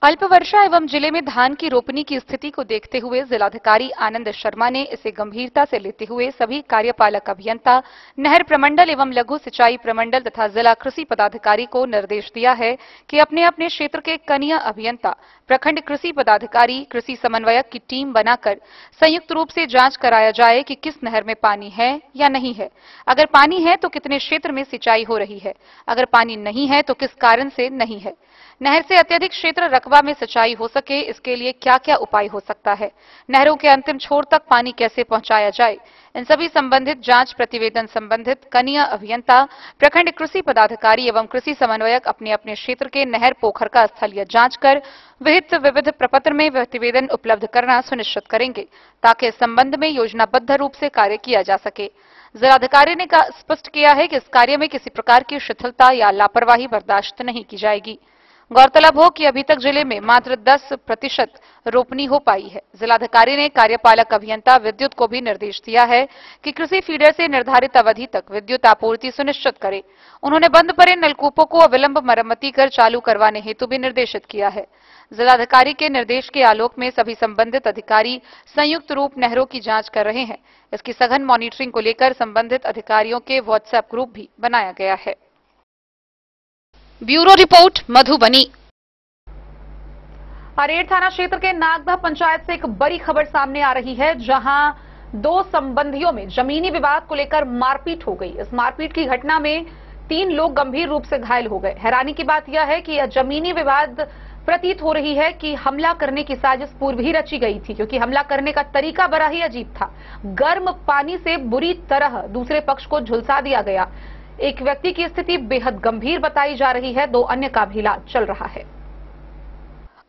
अल्प वर्षा एवं जिले में धान की रोपनी की स्थिति को देखते हुए जिलाधिकारी आनंद शर्मा ने इसे गंभीरता से लेते हुए सभी कार्यपालक अभियंता, नहर प्रमंडल एवं लघु सिंचाई प्रमंडल तथा जिला कृषि पदाधिकारी को निर्देश दिया है कि अपने अपने क्षेत्र के कनीय अभियंता, प्रखंड कृषि पदाधिकारी, कृषि समन्वयक की टीम बनाकर संयुक्त रूप से जांच कराया जाए कि किस नहर में पानी है या नहीं है। अगर पानी है तो कितने क्षेत्र में सिंचाई हो रही है, अगर पानी नहीं है तो किस कारण से नहीं है। नहर से अत्यधिक क्षेत्र रकबा में सिंचाई हो सके, इसके लिए क्या क्या उपाय हो सकता है। नहरों के अंतिम छोर तक पानी कैसे पहुंचाया जाए। इन सभी संबंधित जांच प्रतिवेदन संबंधित कनीय अभियंता, प्रखंड कृषि पदाधिकारी एवं कृषि समन्वयक अपने अपने क्षेत्र के नहर पोखर का स्थलीय जांच कर विहित विविध प्रपत्र में प्रतिवेदन उपलब्ध करना सुनिश्चित करेंगे, ताकि इस संबंध में योजनाबद्ध रूप से कार्य किया जा सके। जिलाधिकारी ने स्पष्ट किया है कि इस कार्य में किसी प्रकार की शिथिलता या लापरवाही बर्दाश्त नहीं की जाएगी। गौरतलब हो कि अभी तक जिले में मात्र 10% रोपनी हो पाई है। जिलाधिकारी ने कार्यपालक अभियंता विद्युत को भी निर्देश दिया है कि कृषि फीडर से निर्धारित अवधि तक विद्युत आपूर्ति सुनिश्चित करे। उन्होंने बंद पड़े नलकूपों को अविलंब मरम्मति कर चालू करवाने हेतु भी निर्देशित किया है। जिलाधिकारी के निर्देश के आलोक में सभी संबंधित अधिकारी संयुक्त रूप नहरों की जांच कर रहे हैं। इसकी सघन मॉनिटरिंग को लेकर संबंधित अधिकारियों के व्हाट्सएप ग्रुप भी बनाया गया है। Bureau report, Madhubani. अरेर थाना क्षेत्र के नागदा पंचायत से एक बड़ी खबर सामने आ रही है, जहां 2 संबंधियों में जमीनी विवाद को लेकर मारपीट हो गई। इस मारपीट की घटना में 3 लोग गंभीर रूप से घायल हो गए। हैरानी की बात यह है कि यह जमीनी विवाद प्रतीत हो रही है कि हमला करने की साजिश पूर्व ही रची गई थी, क्योंकि हमला करने का तरीका बड़ा ही अजीब था। गर्म पानी से बुरी तरह दूसरे पक्ष को झुलसा दिया गया। एक व्यक्ति की स्थिति बेहद गंभीर बताई जा रही है, 2 अन्य का भी इलाज चल रहा है।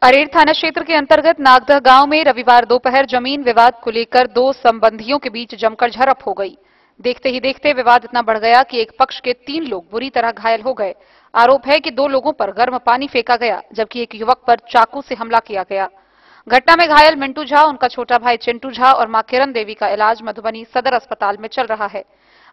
अरेर थाना क्षेत्र के अंतर्गत नागदह गांव में रविवार दोपहर जमीन विवाद को लेकर 2 संबंधियों के बीच जमकर झड़प हो गई। देखते ही देखते विवाद इतना बढ़ गया कि एक पक्ष के 3 लोग बुरी तरह घायल हो गए। आरोप है कि 2 लोगों पर गर्म पानी फेंका गया, जबकि एक युवक पर चाकू से हमला किया गया। घटना में घायल मिंटू झा, उनका छोटा भाई चिंटू झा और मां किरण देवी का इलाज मधुबनी सदर अस्पताल में चल रहा है।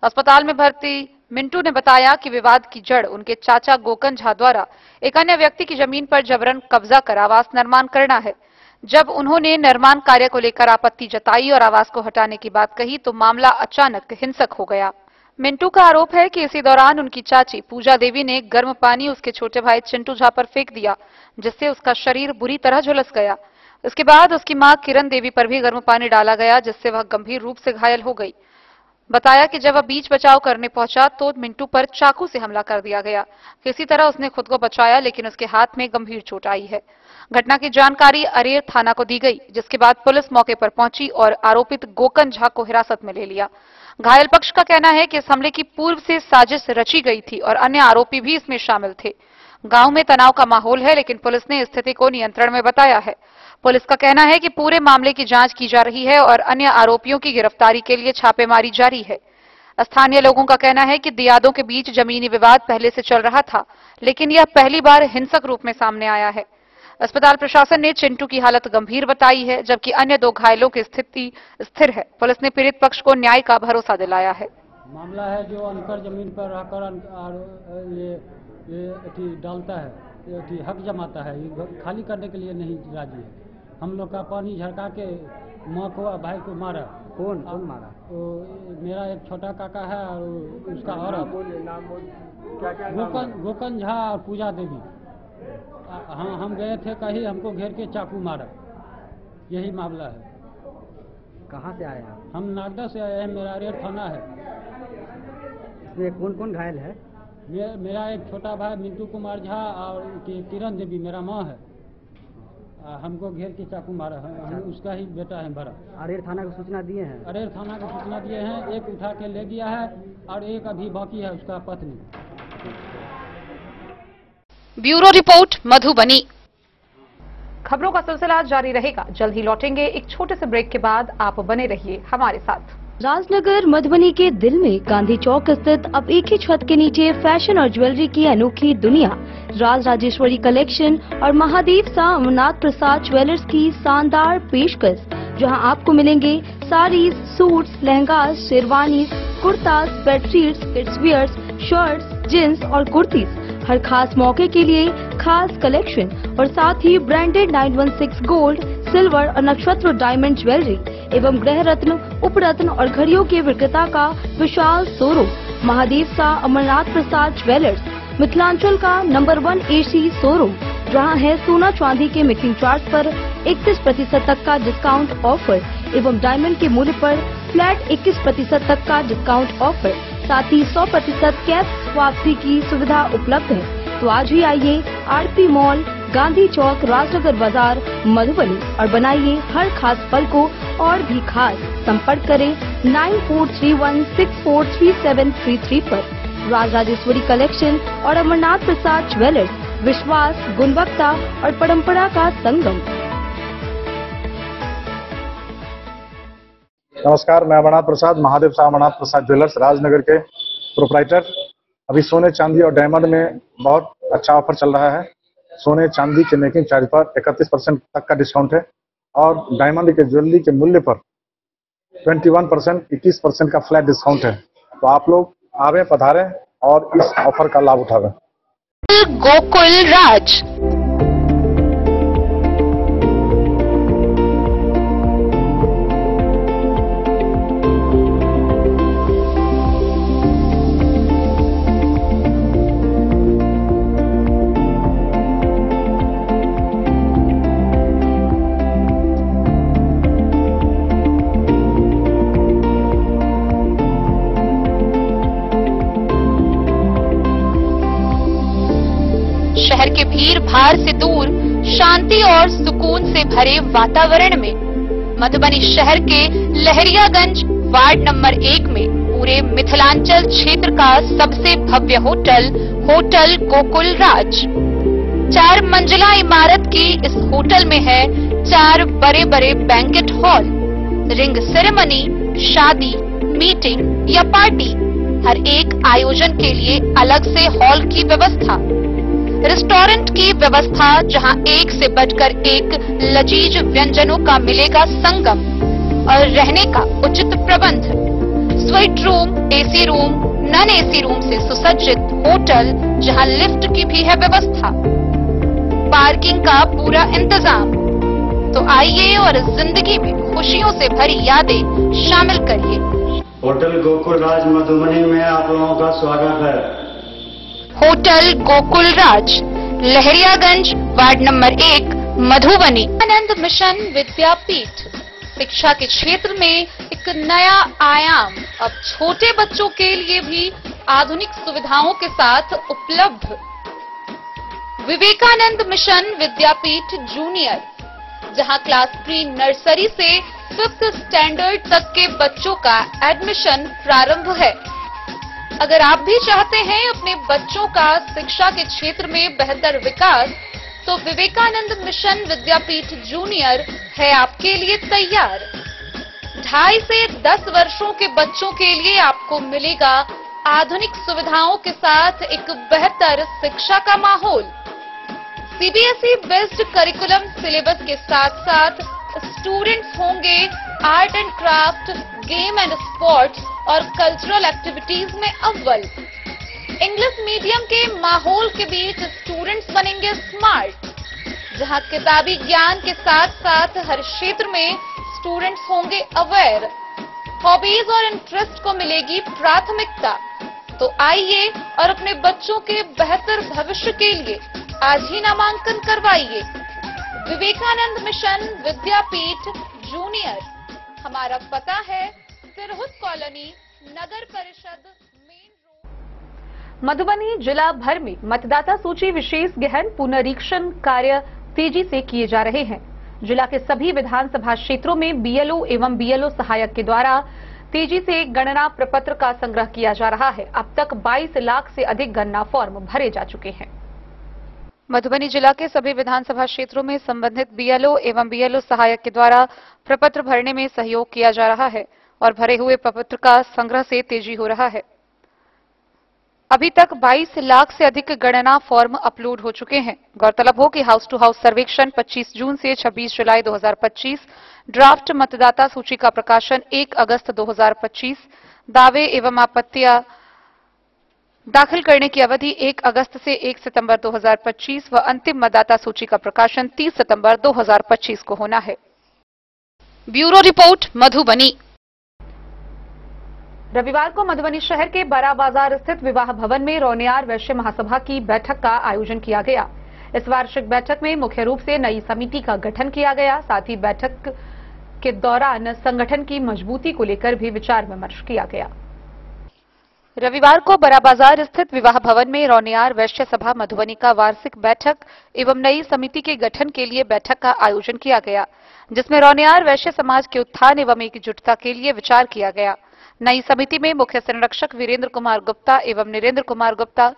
अस्पताल में भर्ती मिंटू ने बताया कि विवाद की जड़ उनके चाचा गोकन झा द्वारा एक अन्य व्यक्ति की जमीन पर जबरन कब्जा कर आवास निर्माण करना है। जब उन्होंने निर्माण कार्य को लेकर आपत्ति जताई और आवास को हटाने की बात कही तो मामला अचानक हिंसक हो गया। मिंटू का आरोप है कि इसी दौरान उनकी चाची पूजा देवी ने गर्म पानी उसके छोटे भाई चिंटू झा पर फेंक दिया, जिससे उसका शरीर बुरी तरह झुलस गया। इसके बाद उसकी मां किरण देवी पर भी गर्म पानी डाला गया, जिससे वह गंभीर रूप से घायल हो गई। बताया कि जब वह बीच बचाव करने पहुंचा तो मिंटू पर चाकू से हमला कर दिया गया। किसी तरह उसने खुद को बचाया, लेकिन उसके हाथ में गंभीर चोट आई है। घटना की जानकारी अरेर थाना को दी गई, जिसके बाद पुलिस मौके पर पहुंची और आरोपित गोकन झा को हिरासत में ले लिया। घायल पक्ष का कहना है कि इस हमले की पूर्व से साजिश रची गई थी और अन्य आरोपी भी इसमें शामिल थे। गांव में तनाव का माहौल है, लेकिन पुलिस ने स्थिति को नियंत्रण में बताया है। पुलिस का कहना है कि पूरे मामले की जांच की जा रही है और अन्य आरोपियों की गिरफ्तारी के लिए छापेमारी जारी है। स्थानीय लोगों का कहना है कि दियादों के बीच जमीनी विवाद पहले से चल रहा था, लेकिन यह पहली बार हिंसक रूप में सामने आया है। अस्पताल प्रशासन ने चिंटू की हालत गंभीर बताई है, जबकि अन्य 2 घायलों की स्थिति स्थिर है। पुलिस ने पीड़ित पक्ष को न्याय का भरोसा दिलाया है। मामला है जो अनकर जमीन पर रहकर ये डालता है, ये हक जमाता है, ये खाली करने के लिए नहीं राजी है। हम लोग का पानी झड़का के माँ को भाई को मारा। कौन मारा? तो मेरा एक छोटा काका है और उसका औरत गोकन झा और पूजा देवी। हम गए थे कहीं, हमको घेर के चाकू मारा। यही मामला है। कहाँ से आए आप? हम नागदा से आए हैं, मेरा अरेर थाना है। इसमें कौन कौन घायल है? मेरा एक छोटा भाई मिंटू कुमार झा और किरण देवी मेरा माँ है। हमको घेर के चाकू मारा है। हम उसका ही बेटा है बड़ा। अरेर थाना को सूचना दिए हैं? अरेर थाना को सूचना दिए हैं। एक उठा के ले गया है और एक अभी बाकी है, उसका पत्नी। Bureau report Madhubani. खबरों का सिलसिला जारी रहेगा। जल्द ही लौटेंगे एक छोटे से ब्रेक के बाद। आप बने रहिए हमारे साथ। राजनगर मधुबनी के दिल में गांधी चौक स्थित अब एक ही छत के नीचे फैशन और ज्वेलरी की अनोखी दुनिया राज राजेश्वरी कलेक्शन और महादेव शाह अमरनाथ प्रसाद ज्वेलर्स की शानदार पेशकश, जहां आपको मिलेंगे saris, suits, lehengas, sherwanis, kurtas, bedsheets, kids wears, shirts, jeans और कुर्तीज। हर खास मौके के लिए खास कलेक्शन और साथ ही ब्रांडेड 916 गोल्ड, सिल्वर और नक्षत्र डायमंड ज्वेलरी एवं गृह रत्न, उपरत्न और घड़ियों के विक्रेता का विशाल शोरूम महादेव शाह अमरनाथ प्रसाद ज्वेलर्स, मिथिलांचल का नंबर 1 एसी शोरूम, जहां है सोना चांदी के मेकिंग चार्ज पर 31% तक का डिस्काउंट ऑफर एवं डायमंड के मूल्य पर फ्लैट 21% तक का डिस्काउंट ऑफर, साथ ही 100% कैश वापसी की सुविधा उपलब्ध है। तो आज ही आइए आरपी मॉल, गांधी चौक, राजनगर बाजार, मधुबनी और बनाइए हर खास पल को और भी खास। संपर्क करें 9431643733 पर। राज राजेश्वरी कलेक्शन और अमरनाथ प्रसाद ज्वेलर्स, विश्वास, गुणवत्ता और परंपरा का संगम। नमस्कार, मैं अमरनाथ प्रसाद, महादेव शाह अमरनाथ प्रसाद ज्वेलर्स राजनगर के प्रोप्राइटर। अभी सोने चांदी और डायमंड में बहुत अच्छा ऑफर चल रहा है। सोने चांदी के मेकिंग चार्ज पर 31% तक का डिस्काउंट है और डायमंड के ज्वेलरी के मूल्य पर 21%, 21% का फ्लैट डिस्काउंट है। तो आप लोग आवे, पधारें और इस ऑफर का लाभ उठावें। गोकुल राज। शहर के भीड़ भाड़ से दूर शांति और सुकून से भरे वातावरण में मधुबनी शहर के लहरियागंज वार्ड नंबर 1 में पूरे मिथिलांचल क्षेत्र का सबसे भव्य होटल गोकुल राज 4 मंजिला इमारत की इस होटल में है 4 बड़े बड़े बैंकेट हॉल, रिंग सेरेमनी, शादी, मीटिंग या पार्टी, हर एक आयोजन के लिए अलग से हॉल की व्यवस्था, रेस्टोरेंट की व्यवस्था जहां एक से बढ़कर एक लजीज व्यंजनों का मिलेगा संगम और रहने का उचित प्रबंध, suite room, AC room, non AC room से सुसज्जित होटल जहां लिफ्ट की भी है व्यवस्था, पार्किंग का पूरा इंतजाम। तो आइए और इस जिंदगी में खुशियों से भरी यादें शामिल करिए। होटल गोकुल राज मधुबनी में आप लोगों का स्वागत है। होटल गोकुल राज, लहरियागंज, वार्ड नंबर 1, मधुबनी। आनंद मिशन विद्यापीठ शिक्षा के क्षेत्र में एक नया आयाम अब छोटे बच्चों के लिए भी आधुनिक सुविधाओं के साथ उपलब्ध। विवेकानंद मिशन विद्यापीठ जूनियर, जहां क्लास प्री नर्सरी से 5th स्टैंडर्ड तक के बच्चों का एडमिशन प्रारंभ है। अगर आप भी चाहते हैं अपने बच्चों का शिक्षा के क्षेत्र में बेहतर विकास, तो विवेकानंद मिशन विद्यापीठ जूनियर है आपके लिए तैयार। 2.5 से 10 वर्षों के बच्चों के लिए आपको मिलेगा आधुनिक सुविधाओं के साथ एक बेहतर शिक्षा का माहौल। सीबीएसई बेस्ड करिकुलम सिलेबस के साथ साथ स्टूडेंट्स होंगे art and craft, game and sports और कल्चरल एक्टिविटीज में अव्वल। इंग्लिश मीडियम के माहौल के बीच स्टूडेंट्स बनेंगे स्मार्ट, जहां किताबी ज्ञान के साथ साथ हर क्षेत्र में स्टूडेंट्स होंगे अवेयर। हॉबीज और इंटरेस्ट को मिलेगी प्राथमिकता। तो आइए और अपने बच्चों के बेहतर भविष्य के लिए आज ही नामांकन करवाइए। विवेकानंद मिशन विद्यापीठ जूनियर, हमारा पता है सिरहुत कॉलोनी, नगर परिषद, मेन रोड। मधुबनी जिला भर में मतदाता सूची विशेष गहन पुनरीक्षण कार्य तेजी से किए जा रहे हैं। जिला के सभी विधानसभा क्षेत्रों में बीएलओ एवं बीएलओ सहायक के द्वारा तेजी से गणना प्रपत्र का संग्रह किया जा रहा है। अब तक 22 लाख से अधिक गणना फॉर्म भरे जा चुके हैं। मधुबनी जिला के सभी विधानसभा क्षेत्रों में संबंधित बीएलओ एवं बीएलओ सहायक के द्वारा प्रपत्र भरने में सहयोग किया जा रहा है और भरे हुए प्रपत्र का संग्रह से तेजी हो रहा है। अभी तक 22 लाख से अधिक गणना फॉर्म अपलोड हो चुके हैं। गौरतलब हो कि हाउस टू हाउस सर्वेक्षण 25 जून से 26 जुलाई 2025, ड्राफ्ट मतदाता सूची का प्रकाशन 1 अगस्त 2025, दावे एवं आपत्तियां दाखिल करने की अवधि 1 अगस्त से 1 सितंबर 2025 व अंतिम मतदाता सूची का प्रकाशन 30 सितंबर 2025 को होना है। Bureau report, Madhubani. रविवार को मधुबनी शहर के बड़ा बाजार स्थित विवाह भवन में रौनियार वैश्य महासभा की बैठक का आयोजन किया गया। इस वार्षिक बैठक में मुख्य रूप से नई समिति का गठन किया गया। साथ ही बैठक के दौरान संगठन की मजबूती को लेकर भी विचार विमर्श किया गया। रविवार को बड़ा बाजार स्थित विवाह भवन में रौनियार वैश्य सभा मधुबनी का वार्षिक बैठक एवं नई समिति के गठन के लिए बैठक का आयोजन किया गया, जिसमें रौनियार वैश्य समाज के उत्थान एवं एकजुटता के लिए विचार किया गया। नई समिति में मुख्य संरक्षक वीरेंद्र कुमार गुप्ता एवं नरेंद्र कुमार गुप्ता,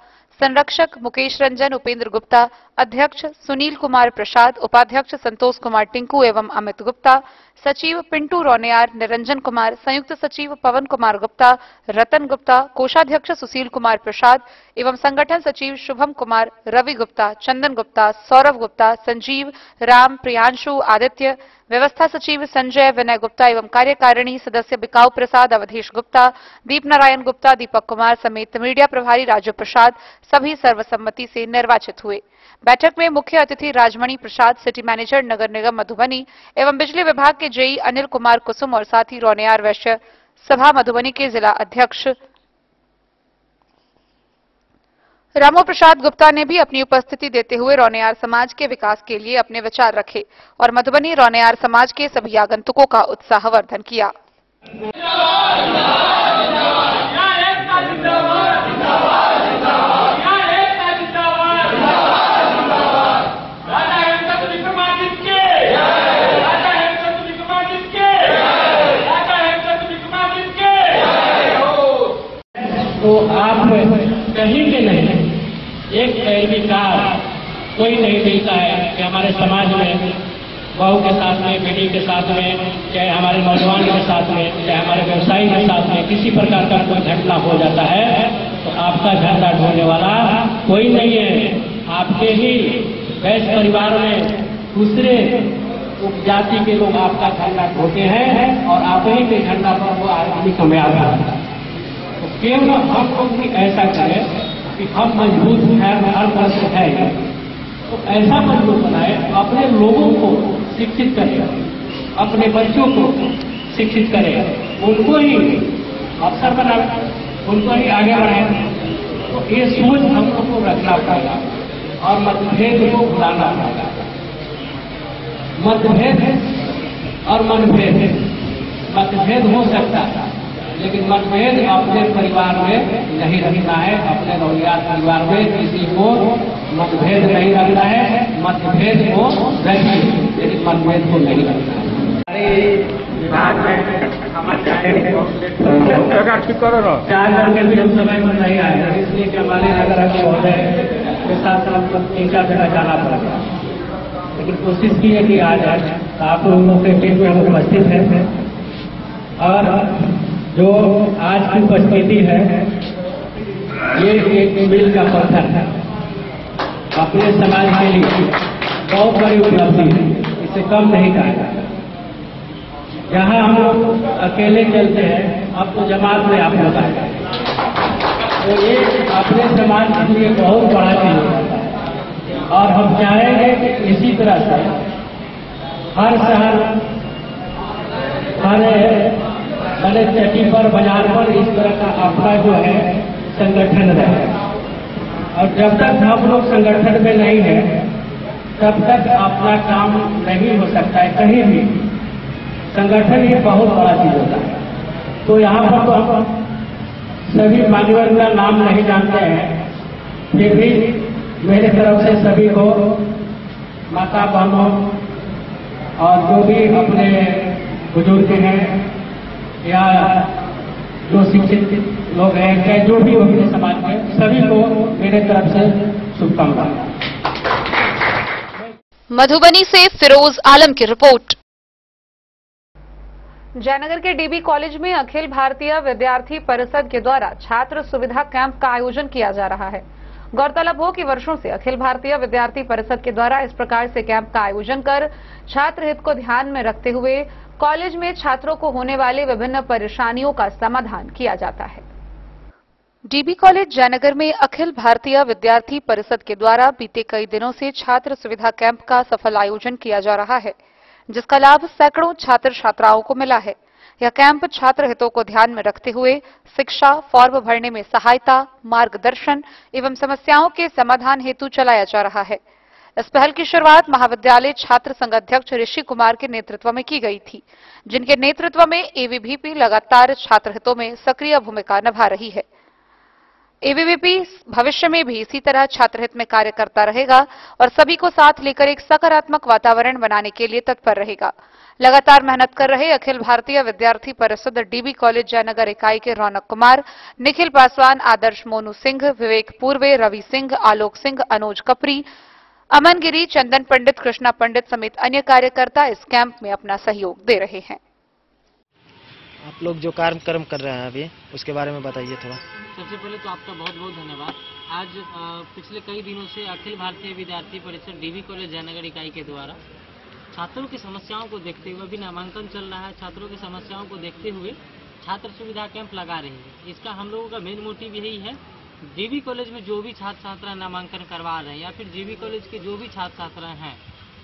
संरक्षक मुकेश रंजन उपेंद्र गुप्ता, अध्यक्ष सुनील कुमार प्रसाद, उपाध्यक्ष संतोष कुमार टिंकू एवं अमित गुप्ता, सचिव पिंटू रौनियार, निरंजन कुमार, संयुक्त सचिव पवन कुमार गुप्ता, रतन गुप्ता, कोषाध्यक्ष सुशील कुमार प्रसाद एवं संगठन सचिव शुभम कुमार, रवि गुप्ता, चंदन गुप्ता, सौरभ गुप्ता, संजीव, राम, प्रियांशु, आदित्य, व्यवस्था सचिव संजय, विनय गुप्ता एवं कार्यकारिणी सदस्य बिकाऊ प्रसाद, अवधेश गुप्ता, दीप नारायण गुप्ता, दीपक कुमार समेत मीडिया प्रभारी राजू प्रसाद सभी सर्वसम्मति से निर्वाचित हुए। बैठक में मुख्य अतिथि राजमणि प्रसाद, सिटी मैनेजर नगर निगम मधुबनी एवं बिजली विभाग के जेई अनिल कुमार कुसुम और साथ ही रौनियार वैश्य सभा मधुबनी के जिला अध्यक्ष रामो प्रसाद गुप्ता ने भी अपनी उपस्थिति देते हुए रौनियार समाज के विकास के लिए अपने विचार रखे और मधुबनी रौनियार समाज के सभी आगंतुकों का उत्साहवर्धन किया। कहीं भी नहीं एक पैरवी का कोई नहीं मिलता है कि हमारे समाज में बहू के साथ में, बेटी के साथ में, चाहे हमारे नौजवान के साथ में, चाहे हमारे व्यवसायी के साथ में किसी प्रकार का कोई घटना हो जाता है तो आपका झंडा ढोने वाला कोई नहीं है। आपके ही वैश्य परिवार में दूसरे उपजाति के लोग आपका झंडा ढोते हैं और आप ही के झंडा पर वो आदमी कामयाब है। तो केवल हम लोग भी ऐसा करें कि हम मजबूत हैं, हर तरह से है, तो ऐसा मजबूत बनाए, अपने लोगों को शिक्षित करें, अपने बच्चों को शिक्षित करें, उनको ही अवसर बनाए, उनको ही आगे बढ़ाए। तो ये सोच हम लोग को रखना पड़ेगा और मतभेद को भुलाना पड़ेगा। मतभेद और मतभेद हो सकता है, लेकिन मतभेद अपने परिवार में नहीं रखना है, अपने नौनियाद परिवार में किसी को मतभेद नहीं रखना है। मतभेद को रखिए, लेकिन मतभेद को नहीं रखना है। विभाग में चार लड़के भी हम समय में नहीं आए, इसलिए कि हमारे नगर महोदय के साथ साथ 3-4 जगह जाना पड़ेगा, लेकिन कोशिश की है कि आ जाए। तो आप लोगों के बीच में हम उपस्थित हैं और जो आज की उपस्थिति है ये एक मील का पत्थर है अपने समाज के लिए, बहुत बड़ी उपलब्धि है, इसे कम नहीं कहा जाएगा। जहाँ हम लोग अकेले चलते हैं, अब तो जमात में आप लोग आए, तो ये अपने समाज के लिए बहुत बड़ा चीज है और हम चाहेंगे कि इसी तरह से हर शहर, हर बड़े चट्टी पर, बाजार पर इस तरह का अपना जो है संगठन रहे। और जब तक हम लोग संगठन में नहीं है तब तक अपना काम नहीं हो सकता है कहीं भी। संगठन ही बहुत बड़ा चीज होता है। तो यहाँ पर तो हम सभी मान्यवर का नाम नहीं जानते हैं, फिर भी मेरे तरफ से सभी को, माता बहनों और जो भी अपने बुजुर्ग हैं या जो शिक्षित लोग हैं, चाहे जो भी अपने समाज में, सभी को मेरे तरफ से शुभकामनाएं। मधुबनी से फिरोज आलम की रिपोर्ट। जयनगर के डीबी कॉलेज में अखिल भारतीय विद्यार्थी परिषद के द्वारा छात्र सुविधा कैंप का आयोजन किया जा रहा है। गौरतलब हो कि वर्षों से अखिल भारतीय विद्यार्थी परिषद के द्वारा इस प्रकार से कैंप का आयोजन कर छात्र हित को ध्यान में रखते हुए कॉलेज में छात्रों को होने वाले विभिन्न परेशानियों का समाधान किया जाता है। डीबी कॉलेज जयनगर में अखिल भारतीय विद्यार्थी परिषद के द्वारा बीते कई दिनों से छात्र सुविधा कैंप का सफल आयोजन किया जा रहा है, जिसका लाभ सैकड़ों छात्र छात्राओं को मिला है। यह कैंप छात्र हितों को ध्यान में रखते हुए शिक्षा, फॉर्म भरने में सहायता, मार्गदर्शन एवं समस्याओं के समाधान हेतु चलाया जा रहा है। इस पहल की शुरुआत महाविद्यालय छात्र संघ अध्यक्ष ऋषि कुमार के नेतृत्व में की गई थी, जिनके नेतृत्व में एबीवीपी लगातार छात्र हितों में सक्रिय भूमिका निभा रही है। एबीवीपी भविष्य में भी इसी तरह छात्र हित में कार्य करता रहेगा और सभी को साथ लेकर एक सकारात्मक वातावरण बनाने के लिए तत्पर रहेगा। लगातार मेहनत कर रहे अखिल भारतीय विद्यार्थी परिषद डीबी कॉलेज जयनगर इकाई के रौनक कुमार, निखिल पासवान, आदर्श मोनू सिंह, विवेक पूर्वे, रवि सिंह, आलोक सिंह, अनुज कपरी, अमन गिरी, चंदन पंडित, कृष्णा पंडित समेत अन्य कार्यकर्ता इस कैंप में अपना सहयोग दे रहे हैं। आप लोग जो कार्यक्रम कर रहे हैं अभी, उसके बारे में बताइए थोड़ा। सबसे पहले तो आपका बहुत बहुत धन्यवाद। आज पिछले कई दिनों से अखिल भारतीय विद्यार्थी परिषद डीबी कॉलेज जयनगर इकाई के द्वारा छात्रों की समस्याओं को देखते हुए, अभी नामांकन चल रहा है, छात्रों की समस्याओं को देखते हुए छात्र सुविधा कैंप लगा रहे हैं। इसका हम लोगों का मेन मोटिव यही है, डीबी कॉलेज में जो भी छात्र छात्राएं नामांकन करवा रहे हैं या फिर डीबी कॉलेज के जो भी छात्र छात्राएं हैं,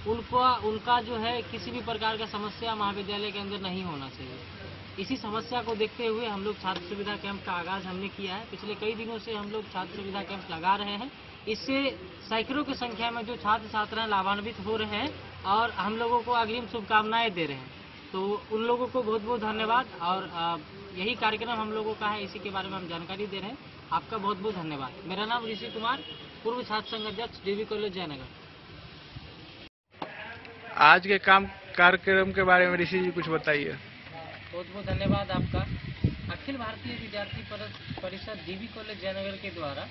उनका जो है किसी भी प्रकार का समस्या महाविद्यालय के अंदर नहीं होना चाहिए। इसी समस्या को देखते हुए हम लोग छात्र सुविधा कैंप का आगाज हमने किया है। पिछले कई दिनों से हम लोग छात्र सुविधा कैंप लगा रहे हैं। इससे सैकड़ों की संख्या में जो छात्र छात्राएं लाभान्वित हो रहे हैं और हम लोगों को अग्रिम शुभकामनाएं दे रहे हैं। तो उन लोगों को बहुत बहुत धन्यवाद। और यही कार्यक्रम हम लोगों का है, इसी के बारे में हम जानकारी दे रहे हैं। आपका बहुत बहुत धन्यवाद। मेरा नाम ऋषि कुमार, पूर्व छात्र संघ अध्यक्ष डीबी कॉलेज जयनगर। आज के कार्यक्रम के बारे में ऋषि जी कुछ बताइए। बहुत बहुत धन्यवाद आपका। अखिल भारतीय विद्यार्थी परिषद डीवी कॉलेज जयनगर के द्वारा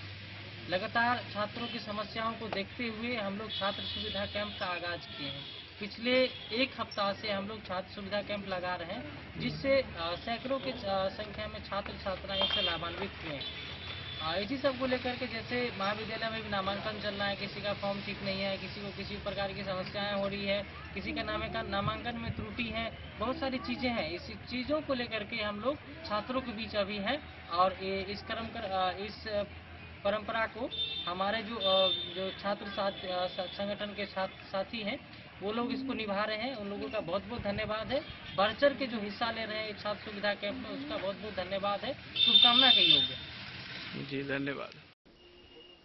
लगातार छात्रों की समस्याओं को देखते हुए हम लोग छात्र सुविधा कैंप का आगाज किए हैं। पिछले एक हफ्ता से हम लोग छात्र सुविधा कैंप लगा रहे हैं, जिससे सैकड़ों की संख्या में छात्र छात्राएं इससे लाभान्वित हुए हैं। इसी सब को लेकर के जैसे महाविद्यालय में भी नामांकन चल रहा है, किसी का फॉर्म ठीक नहीं है, किसी को किसी प्रकार की समस्याएं हो रही है, किसी का नामांकन में त्रुटि है, बहुत सारी चीजें हैं। इस चीजों को लेकर के हम लोग छात्रों के बीच अभी हैं और इस परंपरा को हमारे जो छात्र संगठन के साथी हैं वो लोग इसको निभा रहे हैं। उन लोगों का बहुत बहुत धन्यवाद है। बढ़ चढ़ के जो हिस्सा ले रहे हैं छात्र सुविधा कैंप में, उसका बहुत बहुत धन्यवाद है। शुभकामना के योग्य। जी धन्यवाद।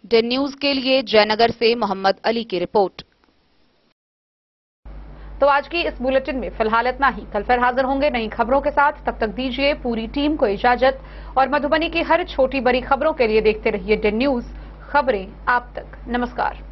डेन न्यूज के लिए जयनगर से मोहम्मद अली की रिपोर्ट। तो आज की इस बुलेटिन में फिलहाल इतना ही। कल फिर हाजिर होंगे नई खबरों के साथ। तब तक दीजिए पूरी टीम को इजाजत और मधुबनी की हर छोटी बड़ी खबरों के लिए देखते रहिए डेन न्यूज, खबरें आप तक। नमस्कार।